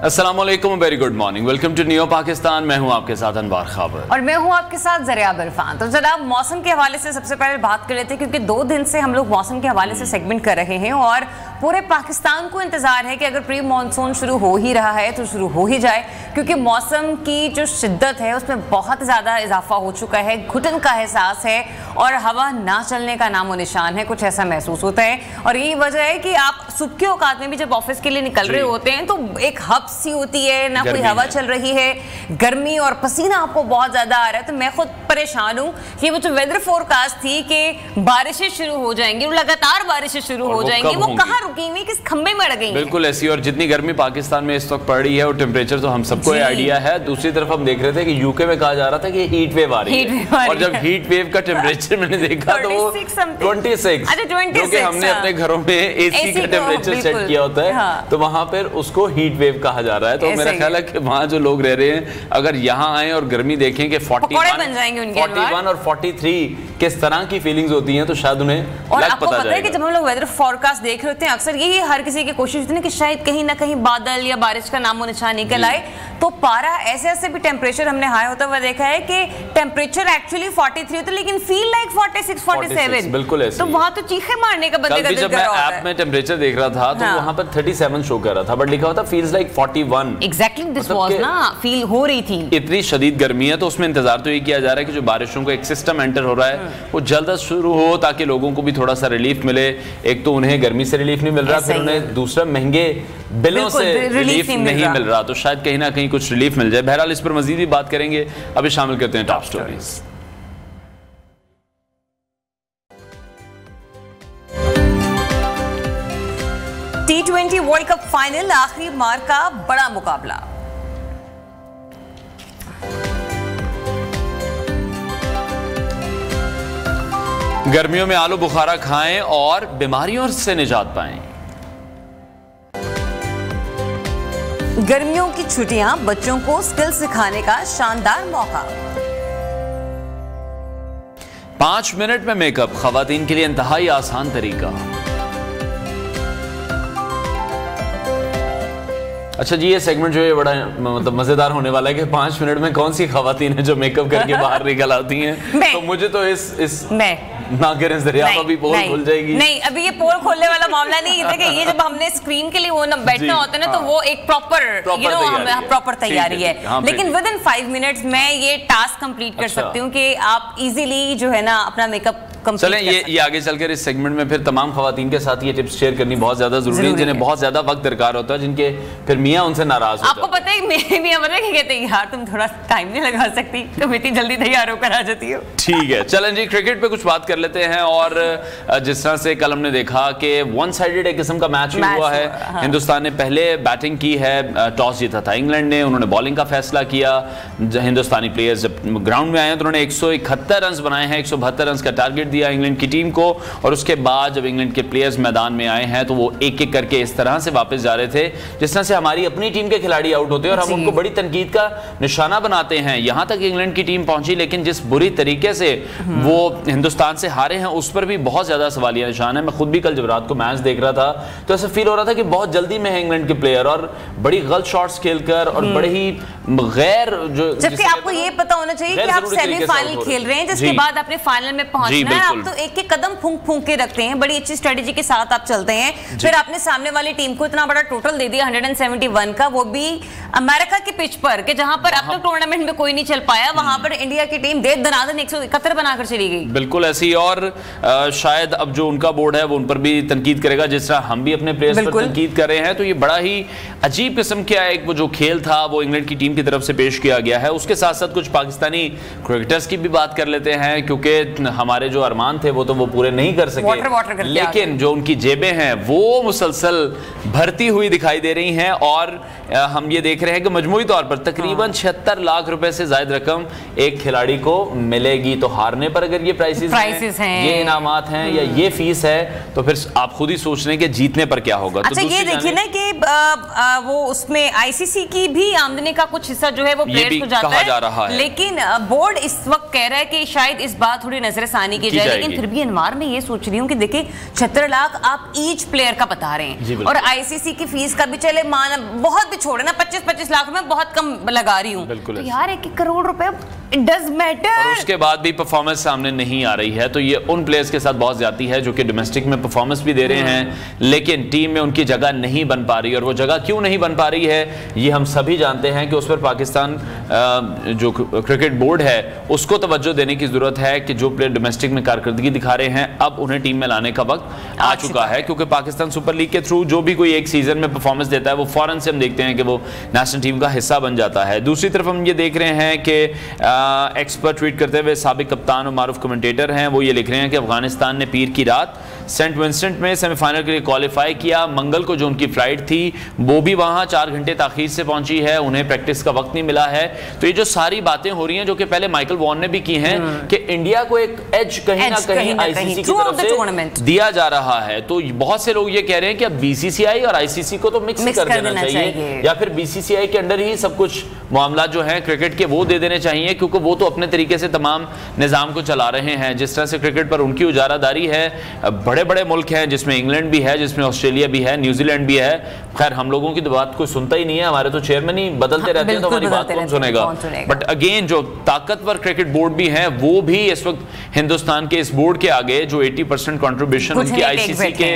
अस्सलामुअलैकुम, very good morning, welcome to new Pakistan. मैं हूं आपके साथ अनवार खाबर और मैं हूं आपके साथ ज़रिया इरफान। तो जनाब, मौसम के हवाले से सबसे पहले बात कर लेते हैं, क्योंकि 2 दिन से हम लोग मौसम के हवाले से सेगमेंट कर रहे हैं और पूरे पाकिस्तान को इंतजार है कि अगर प्री मानसून शुरू हो ही रहा है तो शुरू हो ही जाए, क्योंकि मौसम की जो शिद्दत है उसमें बहुत ज़्यादा इजाफा हो चुका है, घुटन का एहसास है और हवा ना चलने का नामो निशान है, कुछ ऐसा महसूस होता है। और यही वजह है कि आप सुबह के औकात में भी जब ऑफिस के लिए निकल रहे होते हैं तो एक हब्स सी होती है, ना कोई हवा चल रही है, गर्मी और पसीना आपको बहुत ज्यादा आ रहा है। तो मैं खुद परेशान हूँ कि वो जो वेदर फोरकास्ट थी कि बारिशें शुरू हो जाएंगी, लगातार बारिशें शुरू हो जाएंगी, वो कहाँ रुकेंगी, किस खंबे में अड़केंगी। बिल्कुल ऐसी। और जितनी गर्मी पाकिस्तान में इस वक्त पड़ रही है और टेम्परेचर तो हम सबको आइडिया है। दूसरी तरफ हम देख रहे थे कि यूके में कहा जा रहा था कि हीट वेव आ रही है, और जब हीट वेव का टेम्परेचर मैंने देखा तो वो 26, जो कि हमने अपने घरों में एसी का टेम्परेचर सेट किया होता है, तो वहां पर उसको हीट वेव कहा जा रहा है। तो मेरा ख्याल है कि वहाँ जो लोग रह रहे हैं अगर यहाँ आए और गर्मी देखें कि 41 और 43 किस तरह की फीलिंग्स होती हैं, तो शायद उन्हें और आपको पता है कि जब हम लोग वेदर फोरकास्ट देख रहे होते हैं, अक्सर यही हर किसी की कोशिश होती है कि शायद कहीं ना कहीं बादल या बारिश का नामो निशान निकल आए। तो पारा ऐसे ऐसे भी टेम्परेचर हमने हाई होता हुआ देखा है कि टेम्परेचर एक्चुअली 43 होता है लेकिन फील लाइक 46, 47। बिल्कुल ऐसे। तो वहां तो चीखे मारने का बंदे का दिल कर रहा है। ऐप में टेम्परेचर देख रहा था तो वहां पर 37 शो कर रहा था, बट लिखा हुआ था feels like 41। Exactly this was ना फील हो रही थी। इतनी शदीद गर्मी है तो उसमें इंतजार तो ये किया जा रहा है कि जो बारिशों का एक सिस्टम एंटर हो रहा है वो जल्द शुरू हो, ताकि लोगों को भी थोड़ा सा रिलीफ मिले। एक तो उन्हें गर्मी से रिलीफ नहीं मिल रहा, फिर उन्हें दूसरा महंगे बिलों से रिलीफ नहीं मिल रहा, तो शायद कहीं ना कहीं कुछ रिलीफ मिल जाए। बहरहाल इस पर मजीद भी बात करेंगे। अभी शामिल करते हैं top stories. T20 world cup final, आखिरी मार का बड़ा मुकाबला। गर्मियों में आलू बुखारा खाएं और बीमारियों से निजात पाएं। गर्मियों की छुट्टियां बच्चों को स्किल सिखाने का शानदार मौका। 5 मिनट में मेकअप, खवातीन के लिए इंतहाई आसान तरीका। अच्छा जी, ये सेगमेंट जो है बड़ा मतलब मजेदार होने वाला है कि 5 मिनट में कौन सी खवातीन है जो मेकअप करके बाहर निकल आती हैं। तो मुझे तो इस ना करें ज़रिया, अभी पोल खुल जाएगी। नहीं, अभी ये पोल खोलने वाला मामला नहीं है कि ये जब हमने स्क्रीन के लिए वो ना बैठना होता है ना, तो वो एक प्रॉपर तैयारी है। लेकिन विद इन 5 मिनट्स में ये टास्क कंप्लीट कर सकती हूँ कि आप इजीली जो है ना अपना मेकअप। चलें ये आगे चलकर इस सेगमेंट में फिर तमाम खवातीन के साथ ये टिप्स शेयर करनी बहुत ज्यादा जरूरी है, जिन्हें बहुत ज्यादा वक्त दरकार होता है, जिनके फिर मियां उनसे नाराज होते हैं। आपको पता है मेरे मियां पता है कि कहते हैं यार तुम थोड़ा टाइम नहीं लगा सकती, तुम इतनी जल्दी तैयार होकर आ जाती हो। ठीक है, चलें जी क्रिकेट पे कुछ बात कर लेते हैं। और जिस तरह से कल हमने देखा कि वन साइडेड एक किस्म का मैच हुआ है। हिंदुस्तान ने पहले बैटिंग की है, टॉस जीता था इंग्लैंड ने, उन्होंने बॉलिंग का फैसला किया। हिंदुस्तानी प्लेयर्स जब ग्राउंड में आए तो उन्होंने 171 रन बनाए हैं, 172 रन का टारगेट दिया इंग्लैंड की टीम को। और उसके बाद जब इंग्लैंड के प्लेयर्स मैदान में आए हैं तो वो एक एक करके इस तरह से वापस जा रहे थे जिस तरह से हमारी अपनी टीम के खिलाड़ी आउट होते हैं और हम उनको बड़ी तनकीद का निशाना बनाते हैं। यहां तक इंग्लैंड की टीम पहुंची, लेकिन जिस बुरी तरीके से वो हिंदुस्तान से हारे हैं उस पर भी बहुत ज्यादा सवालिया निशान है। मैं खुद भी कल जब रात को मैच देख रहा था तो ऐसा फील हो रहा था कि बहुत जल्दी में है इंग्लैंड के प्लेयर और बड़ी गलत शॉट्स खेलकर और बड़े ही गैर जो, जबकि आपको ये पता होना चाहिए कि आप सेमीफाइनल खेल रहे हैं, जिसके बाद अपने फाइनल में पहुंचना है। आप तो एक एक कदम फूंक फूंक के रखते हैं, बड़ी अच्छी स्ट्रेटेजी के साथ आप चलते हैं। फिर आपने सामने वाली टीम को इतना बड़ा टोटल दे दिया 171 का, वो भी अमेरिका के पिच पर, कि जहां पर अब तक टूर्नामेंट में कोई नहीं चल पाया, वहां पर इंडिया की टीम दे दनादन 171 बनाकर चली गई। बिल्कुल ऐसी। और शायद अब जो उनका बोर्ड है वो उन पर भी तनकीद करेगा, जिस तरह हम भी अपने प्लेयर्स पर तनकीद कर रहे हैं। तो ये बड़ा ही अजीब किस्म का एक वो जो खेल था वो इंग्लैंड की टीम की तरफ से पेश किया गया है। उसके साथ साथ कुछ पाकिस्तानी क्रिकेटर्स की भी बात कर लेते हैं, क्योंकि हमारे जो अरमान थे वो तो वो पूरे नहीं कर सके, लेकिन जो उनकी जेबें हैं वो मुसलसल भरती हुई दिखाई दे रही हैं। और हम ये देख रहे हैं कि मजमूई तौर पर तकरीबन 76 लाख रुपए से ज्यादा रकम एक खिलाड़ी को मिलेगी। तो हारने पर अगर ये प्राइसेस हैं, ये इनामात हैं या ये फीस है, तो फिर आप खुद ही सोच रहे हैं कि जीतने पर क्या होगा। अच्छा, ये देखिए ना कि वो उसमें आईसीसी की भी आमदनी का कुछ हिस्सा जो है वो प्लेयर्स को जाता है, जा रहा है। लेकिन बोर्ड इस वक्त कह रहा है कि शायद इस बार थोड़ी नजरसानी की जाए, लेकिन फिर भी अनवार मैं ये सोच रही हूँ कि देखिए 76 लाख आप ईच प्लेयर का बता रहे हैं, और आईसीसी की फीस का भी चले मान बहुत भी छोड़े ना, 25-25 लाख में बहुत कम लगा रही हूँ, तो यार 1 करोड़ रुपए इट डज मैटर। और उसके बाद भी परफॉर्मेंस सामने नहीं आ रही है, तो ये उन प्लेयर्स के साथ बहुत ज्यादा है जो कि डोमेस्टिक में परफॉर्मेंस भी दे रहे हैं, लेकिन टीम में उनकी जगह नहीं बन पा रही है। और वो जगह क्यों नहीं बन पा रही है ये हम सभी जानते हैं कि उस पर पाकिस्तान जो क्रिकेट बोर्ड है उसको तवज्जो देने की जरूरत है कि जो प्लेयर डोमेस्टिक में कारकर्दगी दिखा रहे हैं अब उन्हें टीम में लाने का वक्त आ चुका है, क्योंकि पाकिस्तान सुपर लीग के थ्रू जो भी कोई एक सीजन में परफॉर्मेंस देता है वो फौरन से हम देखते हैं कि वो नेशनल टीम का हिस्सा बन जाता है। दूसरी तरफ हम ये देख रहे हैं कि एक्सपर्ट ट्वीट करते हुए साबिक कप्तान और मारूफ कमेंटेटर हैं, वो ये लिख रहे हैं कि अफगानिस्तान ने पीर की रात सेंट विंसेंट में सेमीफाइनल के लिए क्वालिफाई किया। मंगल को जो उनकी फ्लाइट थी वो भी वहां 4 घंटे ताखीर से पहुंची है, उन्हें प्रैक्टिस का वक्त नहीं मिला है। तो ये जो सारी बातें हो रही हैं जो कि पहले माइकल वॉन ने भी की हैं कि इंडिया को एक एज कहीं ना कहीं आईसीसी की तरफ से दिया जा रहा है, तो बहुत से लोग ये कह रहे हैं कि अब बीसीसीआई और आईसीसी को तो मिक्स कर देना चाहिए, या फिर बीसीसीआई के अंडर ही सब कुछ मामला जो है क्रिकेट के वो दे देने चाहिए, क्योंकि वो तो अपने तरीके से तमाम निजाम को चला रहे हैं। जिस तरह से क्रिकेट पर उनकी उजारादारी है, बड़े बड़े मुल्क हैं जिसमें इंग्लैंड भी है, जिसमें ऑस्ट्रेलिया भी है, न्यूजीलैंड भी है, खैर हम लोगों की तो बात कोई सुनता ही नहीं है, हमारे तो चेयरमैन ही बदलते रहते हैं, तो हमारी बात कौन सुनेगा। बट अगेन जो ताकतवर क्रिकेट बोर्ड भी है वो भी इस वक्त हिंदुस्तान के इस बोर्ड के आगे जो 80% कंट्रीब्यूशन उनकी आईसीसी के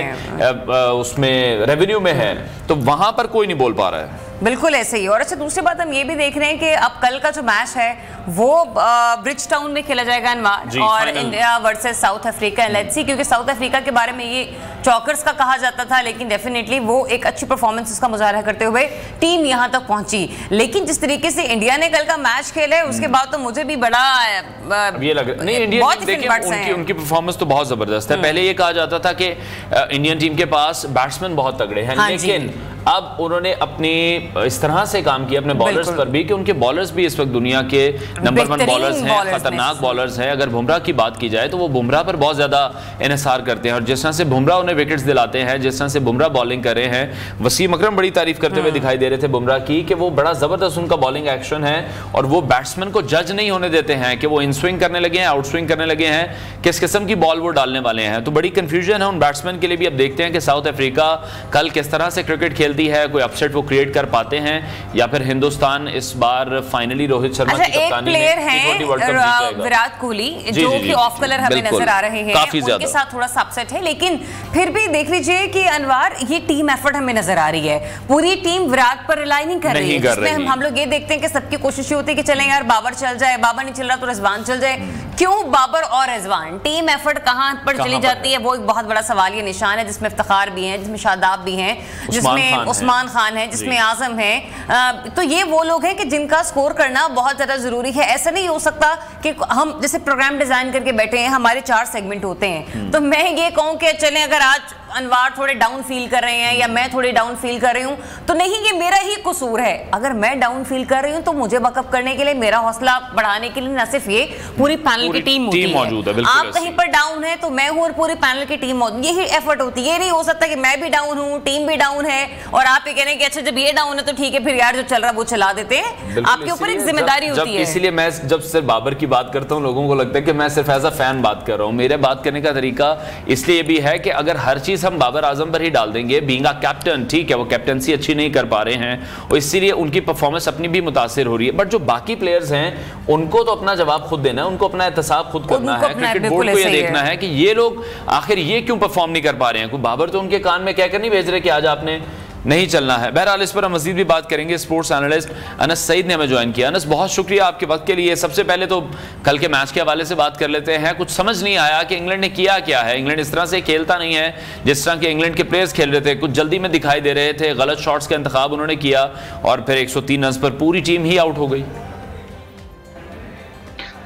उसमें रेवेन्यू में है, तो वहां पर कोई नहीं बोल पा रहा है। बिल्कुल ऐसे ही। और अच्छा दूसरी बात हम ये भी देख रहे हैं कि अब कल का जो मैच है वो ब्रिज टाउन में खेला जाएगा अनवार, और India versus south Africa. Let's see, क्योंकि साउथ अफ्रीका के बारे में ये चौकर्स का कहा जाता था, लेकिन डेफिनेटली वो एक अच्छी परफॉर्मेंस का मुजाहरा करते हुए टीम यहां तक पहुंची। लेकिन जिस तरीके से इंडिया ने कल का मैच खेला है उसके बाद तो मुझे भी बड़ा ये लग रहा है। नहीं, इंडिया उनकी परफॉर्मेंस तो बहुत जबरदस्त है। पहले ये कहा जाता था कि इंडियन टीम के पास बैट्समैन बहुत तगड़े हैं, लेकिन अब उन्होंने अपनी इस तरह से काम किया अपने बॉलर्स पर भी कि उनके बॉलर्स भी इस वक्त दुनिया के नंबर 1 बॉलर्स हैं, खतरनाक बॉलर्स हैं। अगर बुमराह की बात की जाए तो वो बुमराह पर बहुत ज्यादा इन्हिसार करते हैं, और जिस तरह से बुमराह उन्हें विकेट्स दिलाते हैं, जिस तरह से बुमराह बॉलिंग कर रहे हैं, वसीम अकरम बड़ी तारीफ करते हुए दिखाई दे रहे थे बुमराह की कि वो बड़ा जबरदस्त उनका बॉलिंग एक्शन है, और वो बैट्समैन को जज नहीं होने देते हैं कि वो इन स्विंग करने लगे हैं, आउट स्विंग करने लगे हैं, किस किस्म की बॉल वो डालने वाले हैं। तो बड़ी कंफ्यूजन है उन बैट्समैन के लिए भी। अब देखते हैं कि साउथ अफ्रीका कल किस तरह से क्रिकेट खेलती है, कोई अपसेट वो क्रिएट कर पाते हैं, या फिर हिंदुस्तान इस बार फाइनली रोहित शर्मा की कप्तानी में विराट कोहली जो कि ऑफ कलर हमें नजर आ रहे हैं, उनके साथ थोड़ा सा अपसेट है, लेकिन फिर भी देख लीजिए कि अनवार ये टीम एफर्ट हमें नजर आ रही है। पूरी टीम विराट पर रिलाई नहीं कर रही है, जिसमें हम लोग ये देखते हैं कि सबकी कोशिश होती है कि चलें यार बाबर चल जाए, बाबर नहीं चल रहा तो रिजवान चल जाए। क्यों बाबर और रिजवान? टीम एफर्ट कहां पर चली जाती है वो एक बहुत बड़ा सवाल ये निशान है, जिसमें इफ्तिखार भी हैं, जिसमें शादाब भी हैं, जिसमें उस्मान खान है, जिसमें आजम है। तो ये वो लोग हैं कि जिनका स्कोर करना बहुत ज्यादा जरूरी है। ऐसा नहीं हो सकता कि हम जैसे प्रोग्राम डिजाइन करके बैठे हैं, हमारे 4 सेगमेंट होते हैं, तो मैं ये कहूं कि चलें अगर आज अनवार थोड़े डाउन फील कर रहे हैं या मैं थोड़ी डाउन फील कर रही हूं, तो नहीं ये मेरा ही कसूर है। अगर मैं डाउन फील कर रही हूं तो मुझे बकअप करने के लिए, मेरा हौसला बढ़ाने के लिए न सिर्फ ये पूरी पैनल की टीम मौजूद है। आप कहीं पर डाउन है तो मैं हूं और पूरी पैनल की टीम मौजूद, यही एफर्ट होती है। ये नहीं हो सकता कि मैं भी डाउन हूं, टीम भी डाउन है और आप ये कह रहे हैं कि अच्छा जब ये डाउन है तो ठीक है फिर यार जो चल रहा है वो चला देते हैं। आपके ऊपर एक जिम्मेदारी होती है। इसीलिए मैं जब सिर्फ बाबर की बात करता हूं लोगों को लगता है कि मैं सिर्फ एज अ फैन बात कर रहा हूं। मेरे बात करने का तरीका इसलिए भी है कि अगर हर चीज हम बाबर आजम पर ही डाल देंगे, बीइंग अ कैप्टन, ठीक है वो कैप्टनसी अच्छी नहीं कर पा रहे हैं और इसीलिए उनकी परफॉर्मेंस अपनी भी मुतासिर हो रही है, बट जो बाकी प्लेयर्स हैं उनको तो अपना जवाब खुद देना है, उनको अपना एहतसाब खुद करना है। क्रिकेट बोर्ड को ये देखना है कि ये लोग आखिर ये क्यों परफॉर्म नहीं कर पा रहे हैं। कोई बाबर तो उनके कान में कहकर नहीं भेज रहे कि आज आपने नहीं चलना है। बहरहाल इस पर हम मजीद भी बात करेंगे। स्पोर्ट्स एनालिस्ट अनस सईद ने हमें ज्वाइन किया। अनस बहुत शुक्रिया आपके वक्त के लिए। सबसे पहले तो कल के मैच के हवाले से बात कर लेते हैं। कुछ समझ नहीं आया कि इंग्लैंड ने किया क्या है। इंग्लैंड इस तरह से खेलता नहीं है जिस तरह के इंग्लैंड के प्लेयर्स खेल रहे थे, कुछ जल्दी में दिखाई दे रहे थे, गलत शॉट्स का इंतखाब उन्होंने किया और फिर 103 रन पर पूरी टीम ही आउट हो गई।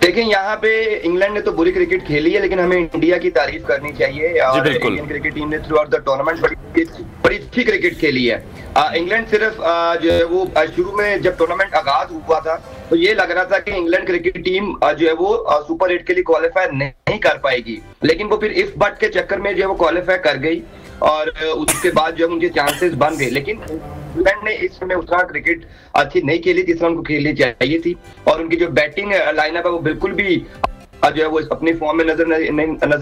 देखिए यहाँ पे इंग्लैंड ने तो बुरी क्रिकेट खेली है, लेकिन हमें इंडिया की तारीफ करनी चाहिए और इंडियन क्रिकेट टीम ने थ्रू आउट द टूर्नामेंट बड़ी अच्छी क्रिकेट खेली है। इंग्लैंड सिर्फ जो है वो शुरू में जब टूर्नामेंट आगाज हुआ था तो ये लग रहा था कि इंग्लैंड क्रिकेट टीम जो है वो सुपर 8 के लिए क्वालिफाई नहीं कर पाएगी, लेकिन वो फिर इफ बट के चक्कर में जो है वो क्वालिफाई कर गई और उसके बाद जो उनके चांसेस बन गए। लेकिन इंग्लैंड ने इस समय उतना क्रिकेट अच्छी नहीं खेली जिस तरह उनको खेलनी चाहिए थी और उनकी जो बैटिंग लाइनअप है वो बिल्कुल भी जो है वो अपनी फॉर्म में नजर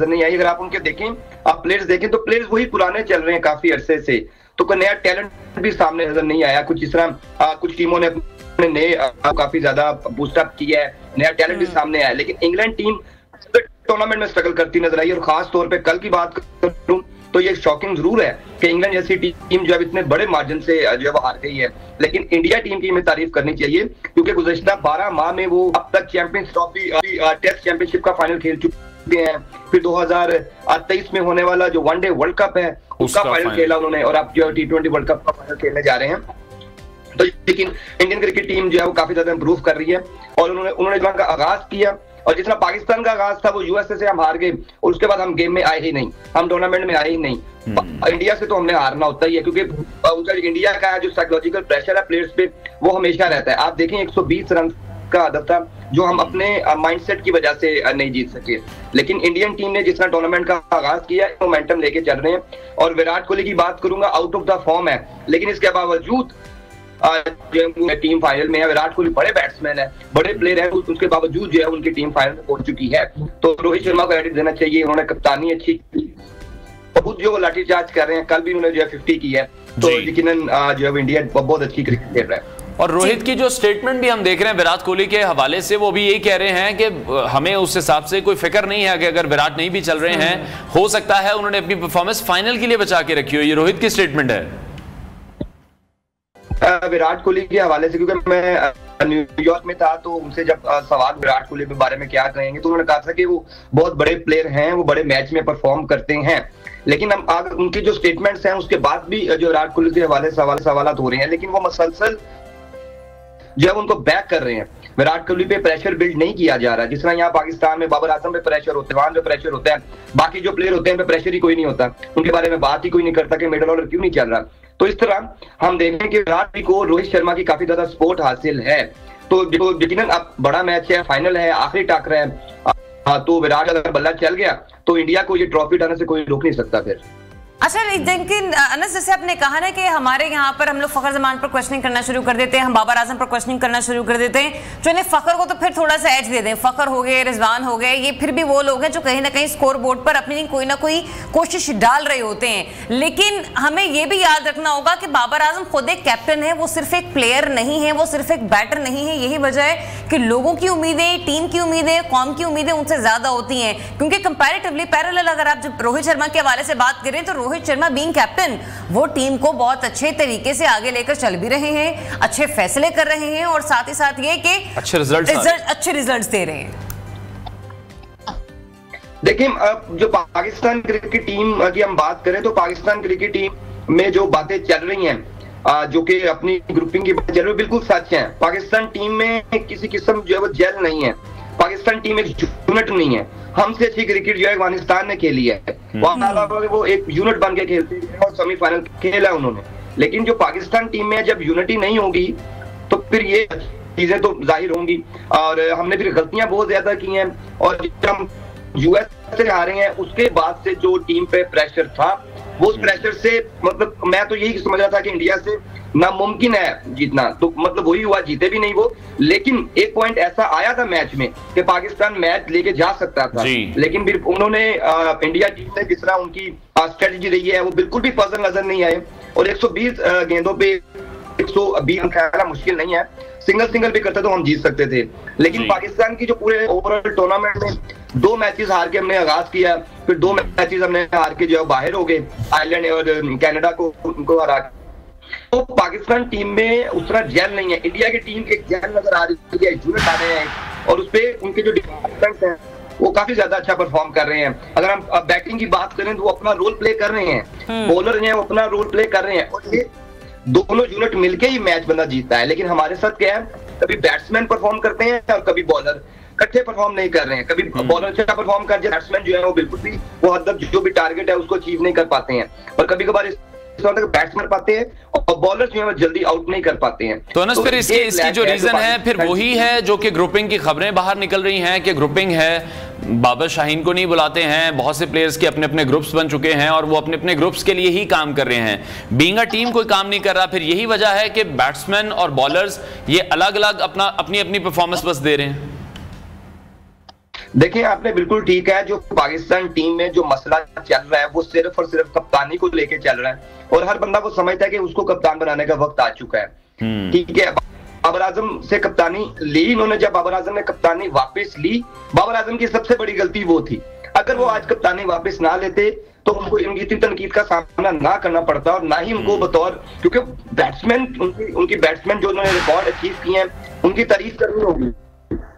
नहीं आई। अगर आप उनके देखें, आप प्लेयर्स देखें तो प्लेयर्स वही पुराने चल रहे हैं काफी अरसे से, तो कोई नया टैलेंट भी सामने नजर नहीं आया। कुछ इस तरह कुछ टीमों ने अपने नए काफी ज्यादा बूस्टअप किया है, नया टैलेंट भी सामने आया, लेकिन इंग्लैंड टीम टूर्नामेंट में स्ट्रगल करती नजर आई। और खास तौर पे कल की बात करूं तो ये शॉकिंग जरूर है कि इंग्लैंड जैसी टीम जो है इतने बड़े मार्जिन से जो है वो हार गई है। लेकिन इंडिया टीम की हमें तारीफ करनी चाहिए, क्योंकि गुज़श्ता 12 माह में वो अब तक चैंपियंस ट्रॉफी टेस्ट चैंपियनशिप का फाइनल खेल चुके हैं, फिर 2023 में होने वाला जो वनडे वर्ल्ड कप है उसका फाइनल खेला उन्होंने, और अब जो T20 वर्ल्ड कप का फाइनल खेलने जा रहे हैं। तो लेकिन इंडियन क्रिकेट टीम जो है वो काफी ज्यादा इंप्रूव कर रही है, और उन्होंने जो का आगाज किया, और जितना पाकिस्तान का आगाज था वो यूएसए से हम हार गए और उसके बाद हम गेम में आए ही नहीं, हम टूर्नामेंट में आए ही नहीं। इंडिया से तो हमने हारना होता ही है, क्योंकि उनका इंडिया का जो साइकोलॉजिकल प्रेशर है प्लेयर्स पे वो हमेशा रहता है। आप देखें 120 रन का आदत था जो हम अपने माइंडसेट की वजह से नहीं जीत सके, लेकिन इंडियन टीम ने जिस तरह टूर्नामेंट का आगाज किया मोमेंटम लेके चल रहे हैं। और विराट कोहली की बात करूंगा, आउट ऑफ द फॉर्म है, लेकिन इसके बावजूद टीम फाइनल में है। विराट कोहली बड़े बैट्समैन है, बड़े प्लेयर है, उसके बावजूद जो है उनकी टीम फाइनल में पहुंच चुकी है। तो रोहित शर्मा को क्रेडिट देना चाहिए, उन्होंने कप्तानी अच्छी की, बहुत जो लाठीचार्ज कर रहे हैं, कल भी उन्होंने जो है 50 की है, तो यकीनन जो है इंडिया बहुत अच्छी क्रिकेट खेल रहा है। और रोहित की जो स्टेटमेंट भी हम देख रहे हैं विराट कोहली के हवाले से, वो भी यही कह रहे हैं कि हमें उस हिसाब से कोई फिक्र नहीं है कि अगर विराट नहीं भी चल रहे हैं, हो सकता है उन्होंने अपनी परफॉर्मेंस फाइनल के लिए बचा के रखी हो। ये रोहित की स्टेटमेंट है विराट कोहली के हवाले से, क्योंकि मैं न्यूयॉर्क में था तो उनसे जब सवाल विराट कोहली के बारे में क्या कहेंगे, तो उन्होंने कहा था कि वो बहुत बड़े प्लेयर हैं, वो बड़े मैच में परफॉर्म करते हैं। लेकिन हम आगे उनकी जो स्टेटमेंट्स हैं उसके बाद भी जो विराट कोहली के हवाले से सवाल हो रहे हैं, लेकिन वो मसलसल जो है उनको बैक कर रहे हैं। विराट कोहली पे प्रेशर बिल्ड नहीं किया जा रहा, जिस तरह यहाँ पाकिस्तान में बाबर आजम पे प्रेशर होता है, वहां पे प्रेशर होता है, बाकी जो प्लेयर होते हैं पे प्रेशर ही कोई नहीं होता, उनके बारे में बात ही कोई नहीं करता कि मिडल ऑर्डर क्यों नहीं चल रहा। तो इस तरह हम देखें कि विराट कोहली को रोहित शर्मा की काफी ज्यादा सपोर्ट हासिल है। तो यकीनन अब बड़ा मैच है, फाइनल है, आखिरी टाकरा है, तो विराट अगर बल्ला चल गया तो इंडिया को ये ट्रॉफी उठाने से कोई रोक नहीं सकता फिर। अच्छा, लेकिन अनस जैसे आपने कहा ना कि हमारे यहाँ पर हम लोग फखर जमान पर क्वेश्चनिंग करना शुरू कर देते हैं, हम बाबर आजम पर क्वेश्चनिंग करना शुरू कर देते हैं, जो इन्हें फखर को तो फिर थोड़ा सा एज दे दें। फखर हो गए, रिजवान हो गए, ये फिर भी वो लोग हैं जो कहीं ना कहीं स्कोर बोर्ड पर अपनी कोई ना कोई कोशिश डाल रहे होते हैं। लेकिन हमें ये भी याद रखना होगा कि बाबर आजम खुद एक कैप्टन है, वो सिर्फ एक प्लेयर नहीं है, वो सिर्फ एक बैटर नहीं है। यही वजह है कि लोगों की उम्मीदें, टीम की उम्मीदें, कौम की उम्मीदें उनसे ज्यादा होती हैं, क्योंकि कंपैरेटिवली पैरेलल अगर आप जब रोहित शर्मा के हवाले से बात करें तो रोहित शर्मा बीइंग कैप्टन वो टीम को बहुत अच्छे तरीके से आगे लेकर चल भी रहे हैं, अच्छे फैसले कर रहे हैं, और साथ ही साथ ये कि अच्छे रिजल्ट्स दे रहे हैं। देखिए, जो पाकिस्तान क्रिकेट टीम की हम बात करें तो पाकिस्तान क्रिकेट टीम में जो बातें चल रही हैं, जो कि अपनी ग्रुपिंग की बात चल रही है, बिल्कुल सच है। पाकिस्तान टीम में किसी किस्म जो है वो जेल नहीं है, पाकिस्तान टीम एक यूनिट नहीं है। हमसे अच्छी क्रिकेट जो है अफगानिस्तान ने खेली है, वो एक यूनिट बन के खेलते हैं और सेमीफाइनल खेला है उन्होंने। लेकिन जो पाकिस्तान टीम में जब यूनिटी नहीं होगी तो फिर ये चीजें तो जाहिर होंगी, और हमने फिर गलतियां बहुत ज्यादा की हैं। और जब हम यूएस से हारे हैं उसके बाद से जो टीम पे प्रेशर था, वो उस प्रेशर से मतलब मैं तो यही समझ रहा था कि इंडिया से नामुमकिन है जीतना, तो मतलब वही हुआ, जीते भी नहीं वो। लेकिन एक पॉइंट ऐसा आया था मैच में कि पाकिस्तान मैच लेके जा सकता था, लेकिन फिर उन्होंने इंडिया टीम ने जिस तरह उनकी स्ट्रेटजी रही है वो बिल्कुल भी पजल नजर नहीं आए। और 120 गेंदों पे 120 रन खेलना मुश्किल नहीं है, सिंगल भी करते तो हम जीत सकते थे। लेकिन पाकिस्तान की जो पूरे ओवरऑल टूर्नामेंट में 2 मैचेस हार के हमने आगाज किया, फिर 2 मैचेस हमने हार के जो है बाहर हो गए, आयरलैंड और कनाडा को उनको हरा। तो पाकिस्तान टीम में उस तरह जेल नहीं है। इंडिया की टीम एक जेल नजर आ रही है, यूनिट आ रहे हैं, और उस पे उनके जो डिपार्टमेंट हैं वो काफी ज्यादा अच्छा परफॉर्म कर रहे हैं। अगर हम बैटिंग की बात करें तो वो अपना रोल प्ले कर रहे हैं, बॉलर हैं वो अपना रोल प्ले कर रहे हैं, और ये दोनों यूनिट मिलके ही मैच बंदा जीतता है। लेकिन हमारे साथ क्या है, कभी बैट्समैन परफॉर्म करते हैं और कभी बॉलर इकट्ठे परफॉर्म नहीं कर रहे हैं। कभी बॉलर अच्छा परफॉर्म कर जाए, बैट्समैन जो है वो बिल्कुल भी वो हद जो भी टारगेट है उसको अचीव नहीं कर पाते हैं, और कभी कभार बैट्समैन पाते हैं और बॉलर जो है जल्दी आउट नहीं कर पाते हैं। तो अनस फिर इसकी जो रीजन है फिर वही है जो कि ग्रुपिंग की खबरें बाहर निकल रही हैं कि ग्रुपिंग है, बाबर शाहीन को नहीं बुलाते हैं, बहुत से प्लेयर्स के अपने अपने ग्रुप्स बन चुके हैं और वो अपने अपने ग्रुप्स के लिए ही काम कर रहे हैं, बीइंग अ टीम कोई काम नहीं कर रहा। फिर यही वजह है कि बैट्समैन और बॉलर्स ये अलग अलग अपनी अपनी परफॉर्मेंस बस दे रहे हैं। देखिए आपने बिल्कुल ठीक है, जो पाकिस्तान टीम में जो मसला चल रहा है वो सिर्फ और सिर्फ कप्तानी को लेके चल रहा है और हर बंदा को समझता है कि उसको कप्तान बनाने का वक्त आ चुका है। ठीक है, बाबर आजम से कप्तानी ली इन्होंने, जब बाबर आजम ने कप्तानी वापस ली, बाबर आजम की सबसे बड़ी गलती वो थी। अगर वो आज कप्तानी वापस ना लेते तो उनको इनकी तनकीद का सामना ना करना पड़ता और ना ही उनको बतौर, क्योंकि बैट्समैन उनकी बैट्समैन जो उन्होंने रिकॉर्ड अचीव किए हैं उनकी तारीफ करनी होगी,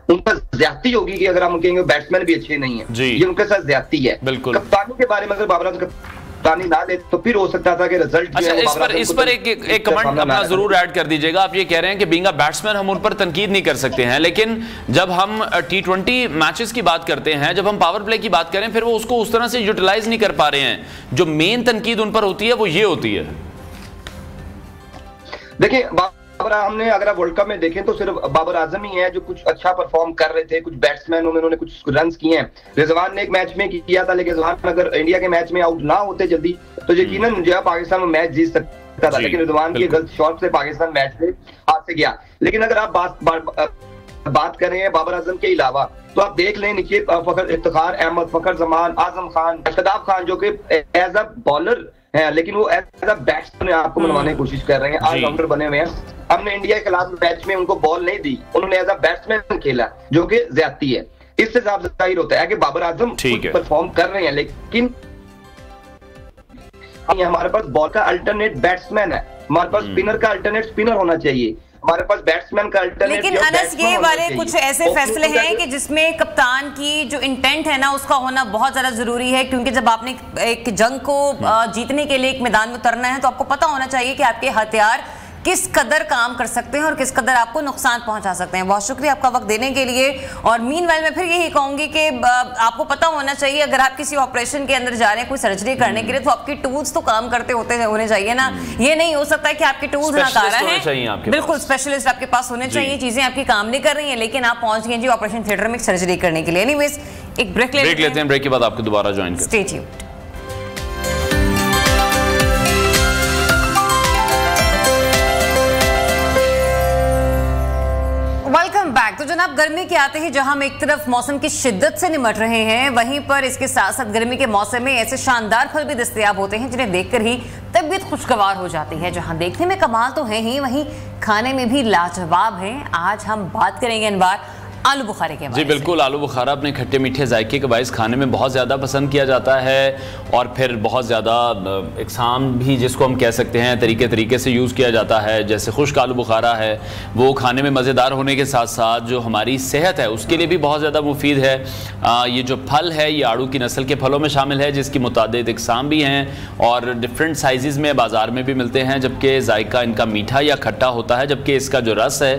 उनका ज्यादती होगी कि अगर हम कहेंगे बैट्समैन भी अच्छे नहीं है, ये उनके साथ ज्यादती है। कप्तानी के बारे में अगर बाबर आजम कप्तानी ना ले तो फिर हो सकता था कि रिजल्ट। अच्छा, इस पर एक कमेंट अपना जरूर ऐड कर दीजिएगा। आप ये कह रहे हैं कि बीइंग अ बैट्समैन हम उन पर तनकीद नहीं कर सकते हैं, लेकिन जब हम T20 मैचेस की बात करते हैं, जब हम पावर प्ले की बात करें, फिर वो उसको उस तरह से यूटिलाइज नहीं कर पा रहे हैं। जो मेन तनकीद उन पर होती है वो ये होती है। देखिए हमने अगर आप वर्ल्ड कप में देखें तो सिर्फ बाबर आजम ही है जो कुछ अच्छा परफॉर्म कर रहे थे, कुछ बैट्समैन उन्होंने कुछ रन किए हैं। रिजवान ने एक मैच में किया था, लेकिन रिजवान अगर इंडिया के मैच में आउट ना होते जल्दी तो यकीनन जो है पाकिस्तान में मैच जीत सकता था, लेकिन रिजवान के गलत शॉट से पाकिस्तान मैच से हाथ से गया। लेकिन अगर आप बात कर रहे हैं बाबर आजम के अलावा तो आप देख लें नीचे फखर इफ्तिखार अहमद, फखर जमान, आजम खान, शदाब खान जो कि एज अ बॉलर है लेकिन वो एज अ बैट्समैन आपको मनवाने की कोशिश कर रहे हैं, ऑलराउंडर बने हुए हैं। हमने इंडिया के खिलाफ मैच में उनको बॉल नहीं दी, उन्होंने एज अ बैट्समैन खेला जो कि ज्यादती है। इससे जाहिर होता है कि बाबर आजम परफॉर्म कर रहे हैं, लेकिन हमारे पास बॉल का अल्टरनेट बैट्समैन है, हमारे पास स्पिनर का अल्टरनेट स्पिनर होना चाहिए, हमारे पास बैट्समैन का अल्टरनेट। लेकिन अनस ये वाले कुछ ऐसे फैसले हैं कि जिसमें कप्तान की जो इंटेंट है ना उसका होना बहुत ज्यादा जरूरी है, क्योंकि जब आपने एक जंग को जीतने के लिए एक मैदान में उतरना है तो आपको पता होना चाहिए कि आपके हथियार किस कदर काम कर सकते हैं और किस कदर आपको नुकसान पहुंचा सकते हैं। बहुत शुक्रिया आपका वक्त देने के लिए। और मीनवाइल मैं फिर यही कहूंगी कि आपको पता होना चाहिए अगर आप किसी ऑपरेशन के अंदर जा रहे हैं कोई सर्जरी करने के लिए तो आपके टूल्स तो काम करते होने चाहिए ना। ये नहीं हो सकता है कि आपके टूल्स नाकारा हैं, बिल्कुल स्पेशलिस्ट आपके पास होने चाहिए, चीजें आपकी काम नहीं कर रही है लेकिन आप पहुंच गए जी ऑपरेशन थिएटर में सर्जरी करने के लिए। एनीवेज एक ब्रेक लेते हैं, ब्रेक के बाद आपको दोबारा ज्वाइन करें। Stay tuned. Welcome back. तो जनाब गर्मी के आते ही जहां हम एक तरफ मौसम की शिद्दत से निमट रहे हैं, वहीं पर इसके साथ साथ गर्मी के मौसम में ऐसे शानदार फल भी दस्तयाब होते हैं जिन्हें देखकर ही तबीयत खुशगवार हो जाती है। जहां देखने में कमाल तो है ही, वहीं खाने में भी लाजवाब हैं। आज हम बात करेंगे अनवार आलू बुखारे के बारे में। जी बिल्कुल, आलू बुखारा अपने खट्टे मीठे जायके के बायस खाने में बहुत ज़्यादा पसंद किया जाता है और फिर बहुत ज़्यादा इकसाम भी जिसको हम कह सकते हैं तरीके से यूज़ किया जाता है। जैसे खुश्क आलू बुखारा है वो खाने में मज़ेदार होने के साथ साथ जो हमारी सेहत है उसके लिए भी बहुत ज़्यादा मुफीद है। ये जो फल है ये आड़ू की नस्ल के फलों में शामिल है जिसकी मुतादिद इकसाम भी हैं और डिफरेंट साइज़ में बाज़ार में भी मिलते हैं, जबकि जायका इनका मीठा या खट्टा होता है, जबकि इसका जो रस है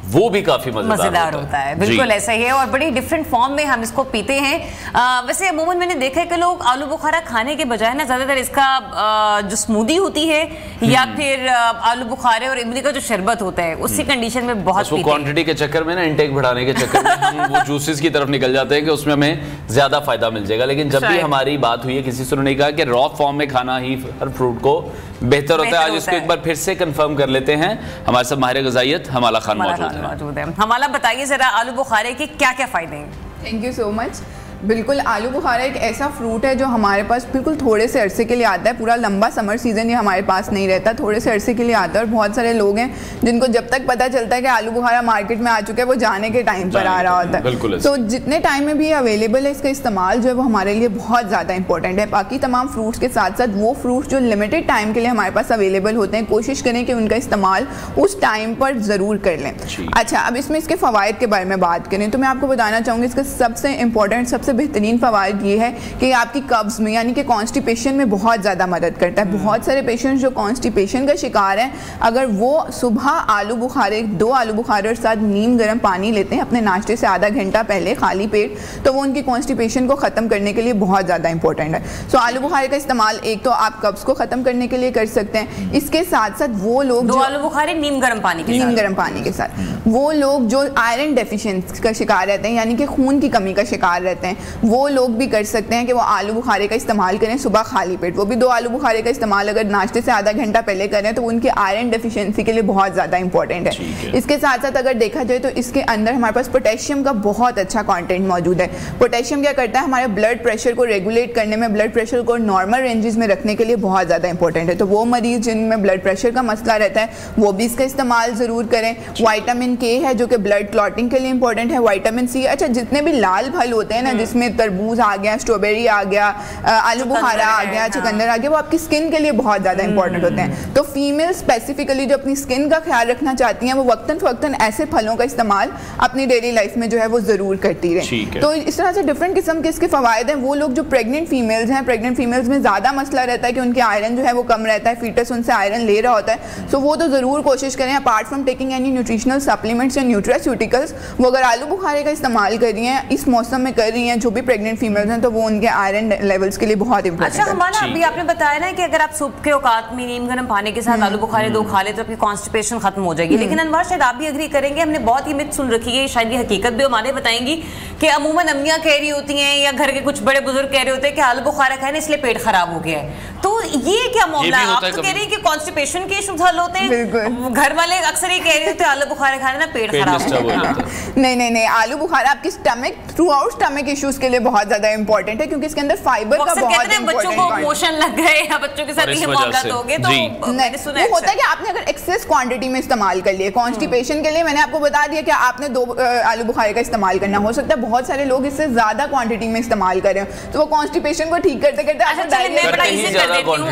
वो भी काफी मजेदार होता है। बिल्कुल ऐसा ही है और बड़ी डिफरेंट फॉर्म में हम इसको पीते हैं। वैसे अमूमन मैंने देखा है कि लोग आलू बुखारा खाने के बजाय ना ज्यादातर इसका जो स्मूदी होती है या फिर आलू बुखारे और इमली का जो शरबत होता है उसी कंडीशन में बहुत वो क्वांटिटी के चक्कर में ना, इनटेक बढ़ाने के चक्कर में हम वो जूसेस की तरफ निकल जाते हैं कि उसमें हमें ज्यादा फायदा मिल जाएगा। लेकिन जब भी हमारी बात हुई है किसी से उन्होंने कहा कि रॉ फॉर्म में खाना ही हर फ्रूट को बेहतर होता है। आज इसको एक बार फिर से कंफर्म कर लेते हैं। हमारे साथ माहिर ग़िज़ाइयत हमाला खान मौजूद है। हमाला बताइए जरा आलू बुखारे के क्या क्या फायदे हैं। Thank you so much. बिल्कुल, आलू बुखारा एक ऐसा फ्रूट है जो हमारे पास बिल्कुल थोड़े से अरसे के लिए आता है। पूरा लंबा समर सीजन ये हमारे पास नहीं रहता, थोड़े से अरसे के लिए आता है। और बहुत सारे लोग हैं जिनको जब तक पता चलता है कि आलू बुखारा मार्केट में आ चुका है वो जाने के टाइम पर आ रहा होता है। तो जितने टाइम में भी ये अवेलेबल है इसका इस्तेमाल जो है वो हमारे लिए बहुत ज़्यादा इंपॉर्टेंट है। बाकी तमाम फ्रूट्स के साथ साथ वो फ्रूट जो लिमिटेड टाइम के लिए हमारे पास अवेलेबल होते हैं कोशिश करें कि उनका इस्तेमाल उस टाइम पर ज़रूर कर लें। अच्छा, अब इसमें इसके फ़वाइद के बारे में बात करें तो मैं आपको बताना चाहूँगी इसका सबसे इंपॉर्टेंट सबसे बेहतरीन फ़वाइद ये है कि आपकी कब्ज़ में यानी कि कॉन्स्टिपेशन में बहुत ज़्यादा मदद करता है। बहुत सारे पेशेंट्स जो कॉन्स्टिपेशन का शिकार हैं, अगर वो सुबह आलू बुखारे 2 आलू बुखारे और साथ नीम गर्म पानी लेते हैं अपने नाश्ते से आधा घंटा पहले खाली पेट, तो वो उनकी कॉन्स्टिपेशन को ख़त्म करने के लिए बहुत ज़्यादा इंपॉर्टेंट है। सो आलू बुखारे का इस्तेमाल एक तो आप कब्ज़ को ख़त्म करने के लिए कर सकते हैं, इसके साथ साथ वो लोग 2 आलू बुखारे नीम गर्म पानी के साथ वो लोग जो आयरन डेफिशिएंसी का शिकार रहते हैं यानी कि खून की कमी का शिकार रहते हैं, वो लोग भी कर सकते हैं कि वो आलू बुखारे का इस्तेमाल करें सुबह खाली पेट। वो भी 2 आलू बुखारे का इस्तेमाल अगर नाश्ते से आधा घंटा पहले करें तो उनकी आयरन डेफिशिएंसी के लिए बहुत ज़्यादा इंपॉर्टेंट है। इसके साथ साथ अगर देखा जाए तो इसके अंदर हमारे पास पोटेशियम का बहुत अच्छा कंटेंट मौजूद है। पोटेशियम क्या करता है, हमारे ब्लड प्रेशर को रेगुलेट करने में, ब्लड प्रेशर को नॉर्मल रेंजेस में रखने के लिए बहुत ज़्यादा इंपॉर्टेंट है। तो वो मरीज जिनमें ब्लड प्रेशर का मसला रहता है वो भी इसका इस्तेमाल ज़रूर करें। विटामिन के है जो कि ब्लड क्लॉटिंग के लिए इंपॉर्टेंट है। विटामिन सी, अच्छा जितने भी लाल फल होते हैं ना, जिसमें तरबूज आ गया, स्ट्रॉबेरी आ गया, आलू बुखारा आ गया, चुकंदर आ गया, वो आपकी स्किन के लिए बहुत ज़्यादा इंपॉर्टेंट होते हैं। तो फीमेल स्पेसिफिकली जो अपनी स्किन का ख्याल रखना चाहती हैं वो वक्तन फवक्तन ऐसे फलों का इस्तेमाल अपनी डेली लाइफ में जो है वो ज़रूर करती रहे। तो इस तरह से डिफरेंट किस्म के इसके फ़वायद हैं। वो लोग जो प्रेग्नेंट फीमेल्स हैं, प्रेग्नेंट फीमेल्स में ज़्यादा मसला रहता है कि उनके आयरन जो है वो कम रहता है, फीटस उनसे आयरन ले रहा होता है, सो वो तो ज़रूर कोशिश करें apart from taking any nutritional supplements या न्यूट्रास्यूटिकल्स, वो अगर आलू बुखारे का इस्तेमाल कर रही हैं, इस मौसम में कर रही हैं, जो भी प्रेग्नेंट फीमेल्स हैं, तो वो उनके आयरन लेवल्स के लिए बहुत इंपॉर्टेंट है। अच्छा हमारा अभी आपने बताया ना कि अगर आप सुबह के औकात में नीम गर्म पानी के साथ आलू बुखारे 2 खा ले तो आपकी कॉन्स्टिपेशन खत्म हो जाएगी। लेकिन अनवर शायद आप भी एग्री करेंगे, हमने बहुत ही मिथ सुन रखी है, शायद ये हकीकत भी हमारे बताएंगी कि अमूमन अम्मियां कह रही होती हैं या घर के कुछ बड़े बुजुर्ग कह रहे होते हैं कि आलू बुखारा खाए ना इसलिए पेट खराब हो गया है। तो ये क्या मामला है? आप तो कह रही है कि कॉन्स्टिपेशन के इश्यूज हल होते हैं, घर वाले अक्सर ये कह रहे होते हैं आलू बुखारा खाने ना पेट खराब हो जाता है। नहीं, आलू बुखारा आपकी stomach through out stomach issues के लिए बहुत ज्यादा इंपॉर्टेंट है क्योंकि इसके अंदर फाइबर का बहुत इंपॉर्टेंट, बच्चों को मोशन लग गए या बच्चों के साथ ये मामला हो गए तो मैंने सुना वो होता है कि आपने अगर एक्सेस क्वांटिटी में इस्तेमाल कर लिए कॉन्स्टिपेशन के लिए, मैंने आपको बता दिया कि आपने 2 आलू बुखारे का इस्तेमाल करना, हो सकता है बहुत सारे लोग इससे ज्यादा क्वांटिटी में इस्तेमाल करें तो वो कॉन्स्टिपेशन को ठीक करते करते